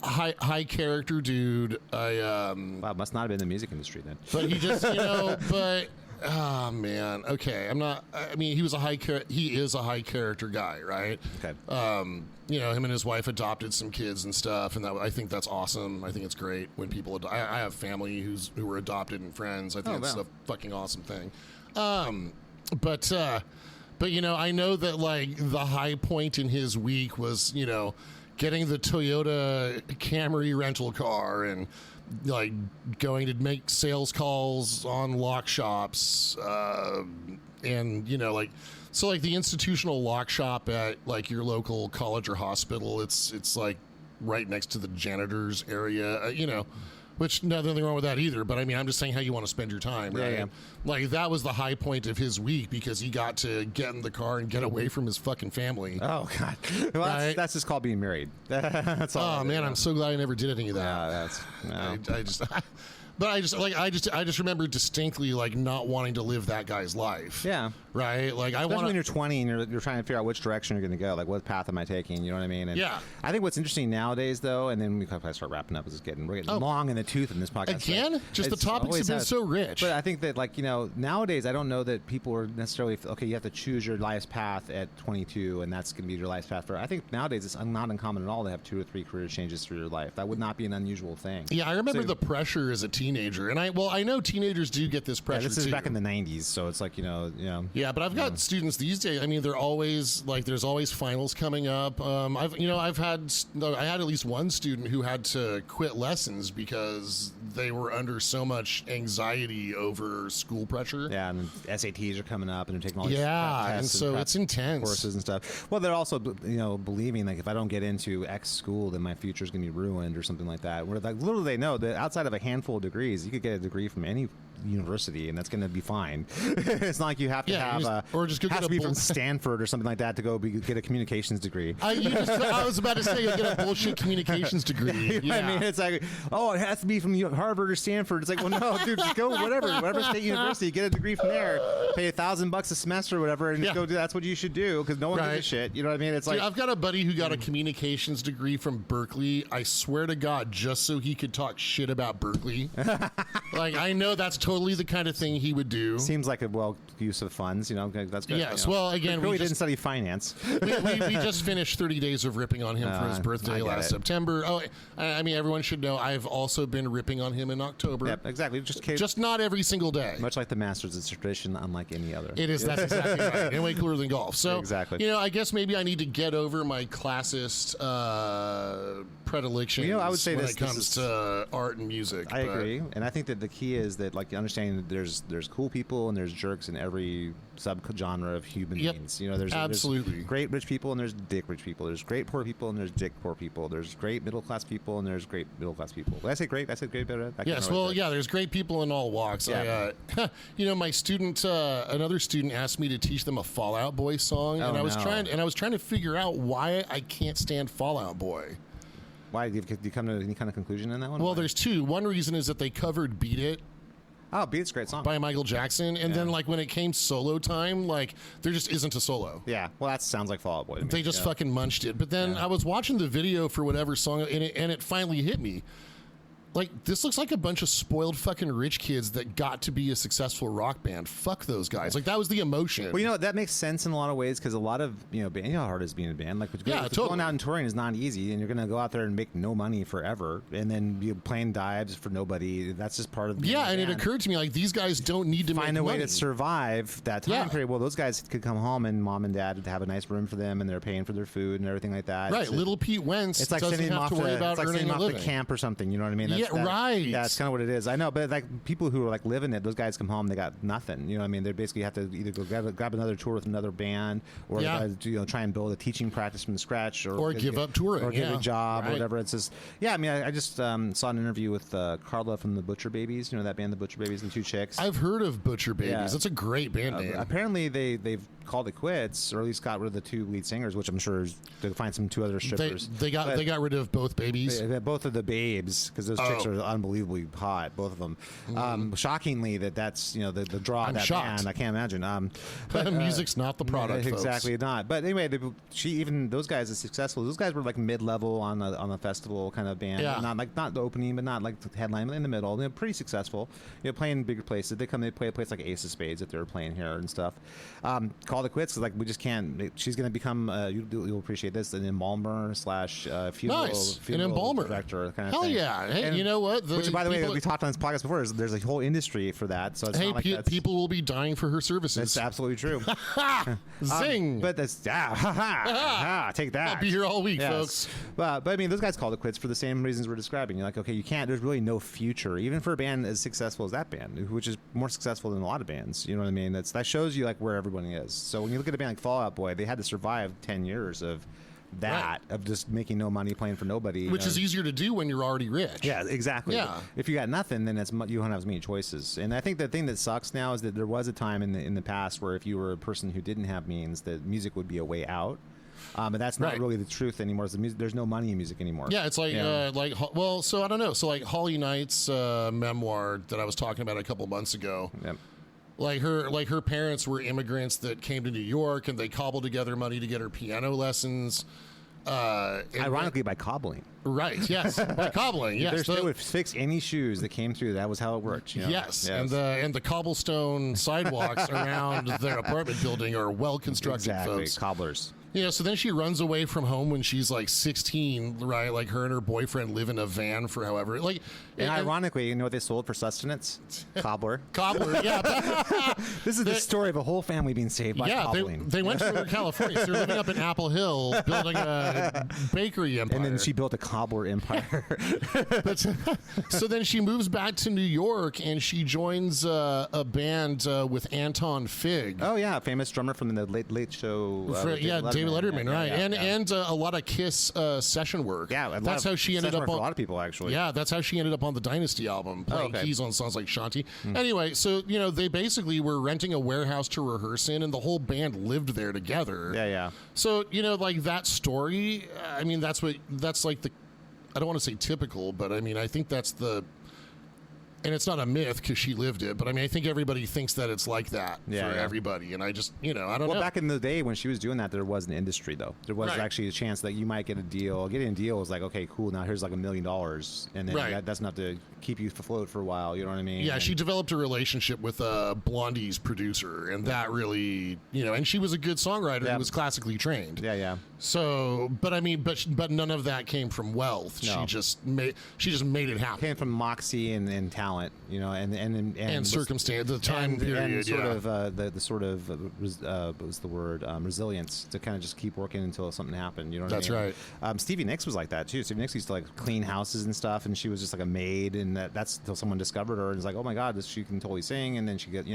Speaker 1: high character dude.
Speaker 2: Wow, must not have been the music industry then.
Speaker 1: But he just oh man. Okay, I'm not. I mean, he is a high character guy, right?
Speaker 2: Okay.
Speaker 1: Him and his wife adopted some kids and stuff, and I think that's awesome. I think it's great when people. I have family who were adopted and friends. I think it's
Speaker 2: wow.
Speaker 1: a fucking awesome thing. But I know that like the high point in his week was getting the Toyota Camry rental car and like going to make sales calls on lock shops and so like the institutional lock shop at like your local college or hospital, it's like right next to the janitor's area, which nothing wrong with that either. But I mean, I'm just saying how you want to spend your time, right?
Speaker 2: Yeah.
Speaker 1: Like that was the high point of his week because he got to get in the car and get away from his fucking family.
Speaker 2: Oh God. Well,
Speaker 1: Right.
Speaker 2: that's just called being married. That's all.
Speaker 1: Oh man, I'm so glad I never did any of that.
Speaker 2: Yeah, that's. No.
Speaker 1: I just remember distinctly like not wanting to live that guy's life.
Speaker 2: Yeah.
Speaker 1: Right. Like I
Speaker 2: Especially
Speaker 1: want
Speaker 2: when you're 20 and you're trying to figure out which direction you're going to go, like what path am I taking? You know what I mean? And
Speaker 1: Yeah.
Speaker 2: I think what's interesting nowadays, though, and then we probably start wrapping up, is we're getting long in the tooth in this podcast.
Speaker 1: Again?
Speaker 2: right?
Speaker 1: Just the
Speaker 2: It's
Speaker 1: topics
Speaker 2: always
Speaker 1: have been
Speaker 2: has.
Speaker 1: so rich.
Speaker 2: But I think that nowadays I don't know that people are necessarily okay. You have to choose your life's path at 22, and that's going to be your life's path. I think nowadays it's not uncommon at all to have 2 or 3 career changes through your life. That would not be an unusual thing.
Speaker 1: Yeah, I remember
Speaker 2: So-
Speaker 1: the pressure as a teenager, and I know teenagers do get this pressure.
Speaker 2: This is
Speaker 1: too.
Speaker 2: back in the '90s, so it's like
Speaker 1: Yeah, but I've got students these days. I mean, they're always like, there's always finals coming up. I had at least one student who had to quit lessons because they were under so much anxiety over school pressure.
Speaker 2: Yeah, and SATs are coming up, and they're taking all these
Speaker 1: Yeah,
Speaker 2: tests
Speaker 1: and so
Speaker 2: prep
Speaker 1: it's intense.
Speaker 2: courses and stuff. Well, they're also believing like if I don't get into X school, then my future's gonna be ruined or something like that. Where like little they know that outside of a handful of degrees, you could get a degree from any university, and that's going to be fine. It's not like you have to have
Speaker 1: or just go
Speaker 2: have
Speaker 1: get
Speaker 2: to be
Speaker 1: a
Speaker 2: from Stanford or something like that to go get a communications degree.
Speaker 1: I was about to say you get a bullshit communications degree.
Speaker 2: I mean, it's like, oh, it has to be from Harvard or Stanford. It's like, well, no, dude, just go whatever state university, get a degree from there, pay $1,000 a semester or whatever, and just go do. That's what you should do because no one gives a shit. You know what I mean? It's like,
Speaker 1: I've got a buddy who got a communications degree from Berkeley. I swear to God, just so he could talk shit about Berkeley. Like, I know that's totally the kind of thing he would do.
Speaker 2: Seems like a well use of funds. That's good.
Speaker 1: Yes. Well, again,
Speaker 2: we didn't study finance.
Speaker 1: we just finished 30 days of ripping on him for his birthday last September. Oh, I mean, everyone should know I've also been ripping on him in October.
Speaker 2: Yep, exactly.
Speaker 1: Just not every single day.
Speaker 2: Much like the Masters, it's a tradition unlike any other.
Speaker 1: It is. That's exactly right. And way cooler than golf. So,
Speaker 2: exactly.
Speaker 1: I guess maybe I need to get over my classist predilections
Speaker 2: I would say
Speaker 1: when it comes to art and music.
Speaker 2: I agree. And I think that the key is that, like, understanding that there's cool people and there's jerks in every subgenre of human beings. There's
Speaker 1: absolutely
Speaker 2: there's great rich people and there's dick rich people. There's great poor people and there's dick poor people. There's great middle class people and there's great middle class people. Did I say great? I said great better.
Speaker 1: Yes. Well, yeah. There's great people in all walks.
Speaker 2: Yeah.
Speaker 1: My student, another student asked me to teach them a Fall Out Boy song, and I was trying to figure out why I can't stand Fall Out Boy.
Speaker 2: Why? Do you come to any kind of conclusion in that one?
Speaker 1: Well, there's two. One reason is that they covered "Beat It."
Speaker 2: Oh, Beat It's a great song
Speaker 1: by Michael Jackson, and then like when it came solo time, like there just isn't a solo.
Speaker 2: Yeah, well, that sounds like Fall Out Boy to me.
Speaker 1: They just fucking munched it. But then I was watching the video for whatever song, and it finally hit me. Like, this looks like a bunch of spoiled fucking rich kids that got to be a successful rock band. Fuck those guys. Like, that was the emotion.
Speaker 2: Well, that makes sense in a lot of ways because a lot of, band, how hard it is being a band. Like, going out and touring is not easy, and you're going to go out there and make no money forever, and then you're playing dives for nobody. That's just part of being a band.
Speaker 1: And it occurred to me, like, these guys don't need to
Speaker 2: find a way
Speaker 1: money
Speaker 2: to survive that time period. Well, those guys could come home and mom and dad have a nice room for them, and they're paying for their food and everything like that.
Speaker 1: Right. Little Pete Wentz
Speaker 2: it's like
Speaker 1: doesn't
Speaker 2: sending
Speaker 1: have to worry about earning a living.
Speaker 2: The camp or something, you know what I mean?
Speaker 1: Right.
Speaker 2: Yeah, that's kind of what it is. I know, but like people who are like living it, those guys come home, they got nothing. You know what I mean? They basically have to either go grab another tour with another band, or try and build a teaching practice from scratch,
Speaker 1: or give up touring,
Speaker 2: or get a job, or whatever. It's just I mean, I just saw an interview with Carla from the Butcher Babies. You know that band, the Butcher Babies, and Two Chicks.
Speaker 1: I've heard of Butcher Babies.
Speaker 2: Yeah.
Speaker 1: That's a great band name.
Speaker 2: Apparently, they've called it quits, or at least got rid of the two lead singers, which I'm sure they'll find some two other strippers.
Speaker 1: They got rid of both babies.
Speaker 2: Both of the babes, because those chicks are unbelievably hot, both of them. Shockingly, that's the draw of that band. I can't imagine.
Speaker 1: But music's not the product.
Speaker 2: Exactly
Speaker 1: folks.
Speaker 2: not. But anyway, even those guys are successful. Those guys were like mid-level on a festival kind of band.
Speaker 1: Yeah.
Speaker 2: Not the opening, but not like the headline, in the middle. They're pretty successful. Playing bigger places. They play a place like Ace of Spades if they were playing here and stuff. Called it quits because like we just can't. She's going to become. You'll appreciate this, an embalmer / funeral
Speaker 1: an embalmer
Speaker 2: director kind of
Speaker 1: Hell
Speaker 2: thing.
Speaker 1: yeah! Hey,
Speaker 2: and,
Speaker 1: you know what?
Speaker 2: Which, by the way, we talked on this podcast before. There's a whole industry for that. So it's not like
Speaker 1: people will be dying for her services.
Speaker 2: That's absolutely true.
Speaker 1: Zing!
Speaker 2: But that's take that.
Speaker 1: I'll be here all week, folks.
Speaker 2: But I mean, those guys called it quits for the same reasons we're describing. You're like, okay, you can't. There's really no future, even for a band as successful as that band, which is more successful than a lot of bands. You know what I mean? That shows you like where everybody is. So when you look at a band like Fall Out Boy, they had to survive 10 years of that, of just making no money, playing for nobody,
Speaker 1: which is easier to do when you're already rich.
Speaker 2: Yeah, exactly.
Speaker 1: Yeah.
Speaker 2: If you got nothing, then you don't have as many choices. And I think the thing that sucks now is that there was a time in the past where if you were a person who didn't have means, that music would be a way out. But that's not really the truth anymore. There's no money in music anymore.
Speaker 1: Yeah, it's like so I don't know. So like Holly Knight's memoir that I was talking about a couple months ago.
Speaker 2: Yep.
Speaker 1: Like her parents were immigrants that came to New York, and they cobbled together money to get her piano lessons.
Speaker 2: Ironically, by cobbling.
Speaker 1: Right. Yes. By cobbling. Yes.
Speaker 2: They would fix any shoes that came through. That was how it worked.
Speaker 1: Yes. And the cobblestone sidewalks around their apartment building are well constructed.
Speaker 2: Exactly.
Speaker 1: Folks.
Speaker 2: Cobblers.
Speaker 1: So then she runs away from home when she's like 16, right? Like her and her boyfriend live in a van for however. Like,
Speaker 2: and ironically, you know what they sold for sustenance? Cobbler.
Speaker 1: Cobbler, yeah.
Speaker 2: This is the story of a whole family being saved by cobbling.
Speaker 1: They went to Northern California. So they're living up in Apple Hill, building a bakery empire.
Speaker 2: And then she built a cobbler empire.
Speaker 1: So then she moves back to New York and she joins a band with Anton Fig.
Speaker 2: Oh yeah, famous drummer from the Late Show.
Speaker 1: David Letterman, right?
Speaker 2: Yeah,
Speaker 1: and a lot of Kiss session work.
Speaker 2: Yeah,
Speaker 1: that's how she ended up on
Speaker 2: for a lot of people actually.
Speaker 1: Yeah, that's how she ended up on the Dynasty album, playing keys on songs like Shanti. Anyway, so they basically were renting a warehouse to rehearse in, and the whole band lived there together.
Speaker 2: Yeah.
Speaker 1: So like that story. I mean, that's like the. I don't want to say typical, but I mean, I think that's the. And it's not a myth because she lived it, but I mean, I think everybody thinks that it's like that for everybody. And I just, I don't know.
Speaker 2: Well, back in the day when she was doing that, there was an industry, though. There was actually a chance that you might get a deal. Getting a deal was like, okay, cool, now here's like $1 million. And then that's enough to keep you afloat for a while, you know what I mean?
Speaker 1: Yeah, she developed a relationship with Blondie's producer, and that really, and she was a good songwriter who was classically trained.
Speaker 2: Yeah.
Speaker 1: So, but I mean, but none of that came from wealth. No. She just made it happen.
Speaker 2: Came from moxie and talent, and
Speaker 1: circumstance, the time period,
Speaker 2: and sort of the sort of what was the word, resilience to kind of just keep working until something happened. You know what I mean?
Speaker 1: That's
Speaker 2: right. Stevie Nicks was like that too. Stevie Nicks used to like clean houses and stuff, and she was just like a maid, and that's until someone discovered her and was like, oh my god, she can totally sing, and then she get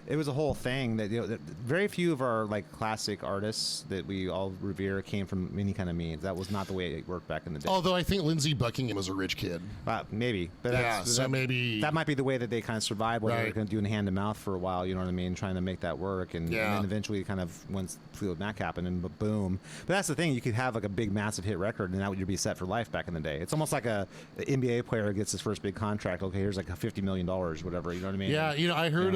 Speaker 2: it was a whole thing that that very few of our like classic artists that we all revere came from any kind of means. That was not the way it worked back in the day.
Speaker 1: Although I think Lindsey Buckingham was a rich kid.
Speaker 2: Maybe, but
Speaker 1: maybe
Speaker 2: that might be the way that they kind of survived while they were going to do hand to mouth for a while. You know what I mean? Trying to make that work, and then eventually, kind of once Fleetwood Mac happened, and boom. But that's the thing: you could have like a big, massive hit record, and that would be set for life. Back in the day, it's almost like an NBA player gets his first big contract. Okay, here's like $50 million, whatever. You know what I mean?
Speaker 1: Yeah, I heard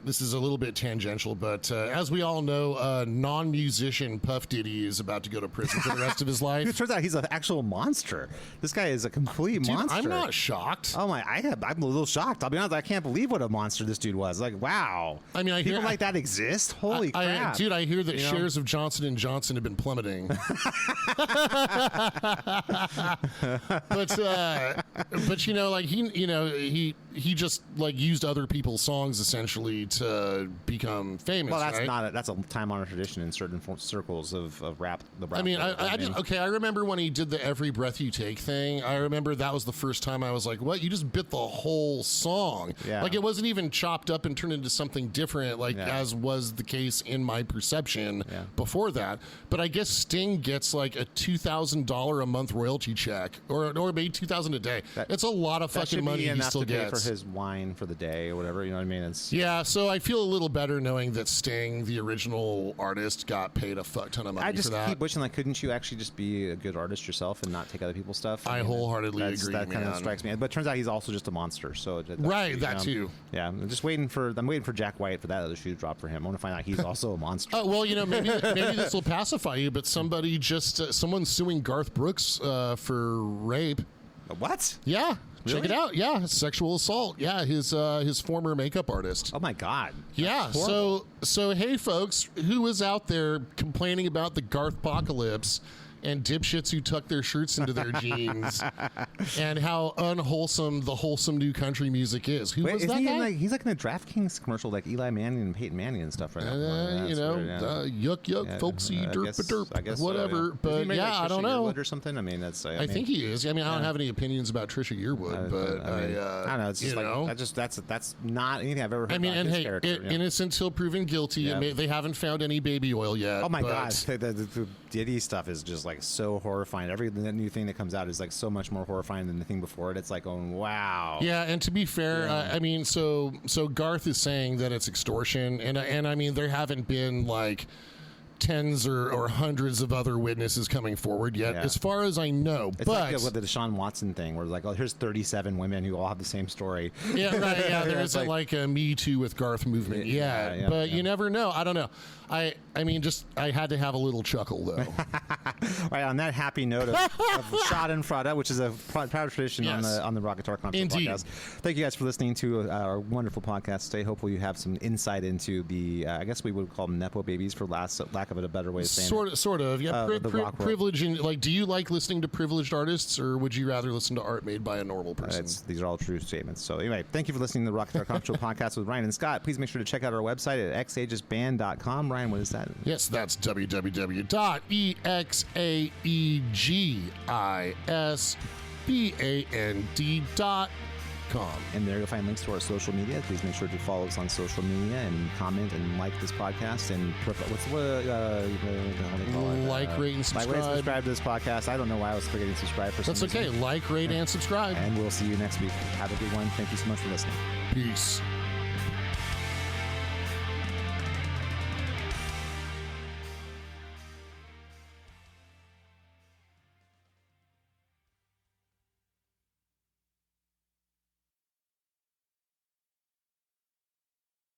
Speaker 1: this is a little bit tangential, but as we all know, non-musician Puff Diddy is about to go to prison for the rest of his life.
Speaker 2: It turns out he's an actual monster. This guy is a complete monster.
Speaker 1: I'm not shocked.
Speaker 2: Oh my! I'm a little shocked. I'll be honest. I can't believe what a monster this dude was. Like, wow.
Speaker 1: I mean,
Speaker 2: people like that exist. Holy crap,
Speaker 1: dude! I hear that shares of Johnson & Johnson have been plummeting. but like he just like used other people's songs essentially to become famous.
Speaker 2: Well, that's a time-honored tradition in certain circles of rap. The rap.
Speaker 1: I mean, I remember when he did the "Every Breath You Take" thing. I remember that was the first time I was like, "What? You just bit the whole song."
Speaker 2: Yeah.
Speaker 1: Like it wasn't even chopped up and turned into something different, as was the case in my perception before that. But I guess Sting gets like a $2,000 a month royalty check, or maybe $2,000 a day. It's a lot of fucking money he still gets
Speaker 2: for his wine for the day or whatever. You know what I mean?
Speaker 1: So I feel a little better knowing that Sting, the original artist, got paid a fuck ton of money for that.
Speaker 2: I just keep wishing, like, couldn't you actually just be a good artist yourself and not take other people's stuff?
Speaker 1: I wholeheartedly agree.
Speaker 2: That kind of strikes me. But it turns out he's also just a monster. So
Speaker 1: that too.
Speaker 2: Yeah, I'm waiting for Jack White for that other shoe to drop for him. I want to find out he's also a monster.
Speaker 1: Well, maybe this will pacify you, but someone's suing Garth Brooks for rape.
Speaker 2: What?
Speaker 1: Yeah.
Speaker 2: Really?
Speaker 1: Check it out. Yeah, sexual assault. Yeah, his former makeup artist.
Speaker 2: Oh my God.
Speaker 1: Yeah. So hey, folks, who is out there complaining about the Garth-pocalypse and dipshits who tuck their shirts into their jeans and how unwholesome the wholesome new country music is? Who was that guy?
Speaker 2: He's like in a DraftKings commercial, like Eli Manning and Peyton Manning and stuff right now.
Speaker 1: Yuck, folksy, derp, whatever.
Speaker 2: So.
Speaker 1: But
Speaker 2: like
Speaker 1: I don't know.
Speaker 2: Yearwood or something. I mean,
Speaker 1: I think he is. I mean, I don't have any opinions about Trisha Yearwood, but
Speaker 2: I don't know. It's just that's not anything I've ever heard.
Speaker 1: I mean,
Speaker 2: about his character,
Speaker 1: innocent till proven guilty. Yeah. They haven't found any baby oil yet.
Speaker 2: Oh my God, the Diddy stuff is just like so horrifying. Every new thing that comes out is like so much more horrifying than the thing before it. It's like, oh wow.
Speaker 1: Yeah, and to be fair, I mean, so Garth is saying that it's extortion, and I mean, there haven't been like tens or hundreds of other witnesses coming forward yet, as far as I know.
Speaker 2: It's like with the Deshaun Watson thing, where like, oh, here's 37 women who all have the same story.
Speaker 1: Yeah, right. Yeah, there isn't like a Me Too with Garth movement. But you never know. I don't know. I mean, I had to have a little chuckle though.
Speaker 2: Right, on that happy note of Schadenfreude, which is a proud tradition on the Rock Guitar Concert podcast. Thank you guys for listening to our wonderful podcast today. Hopefully, you have some insight into the I guess we would call them nepo babies for lack lack of a better way of saying
Speaker 1: Sort of. Yeah,
Speaker 2: the rock world.
Speaker 1: privilege. Like, do you like listening to privileged artists, or would you rather listen to art made by a normal person?
Speaker 2: These are all true statements. So anyway, thank you for listening to the Rock Guitar Confidential podcast with Ryan and Scott. Please make sure to check out our website at xaegisband.com. Ryan, what is that?
Speaker 1: Yes, that's www.exaegisband.com.
Speaker 2: And there you'll find links to our social media. Please make sure to follow us on social media and comment and like this podcast. And
Speaker 1: like, rate, and subscribe.
Speaker 2: Subscribe to this podcast. I don't know why I was forgetting to subscribe for some reason.
Speaker 1: That's okay. Like, rate, and subscribe.
Speaker 2: And we'll see you next week. Have a good one. Thank you so much for listening.
Speaker 1: Peace.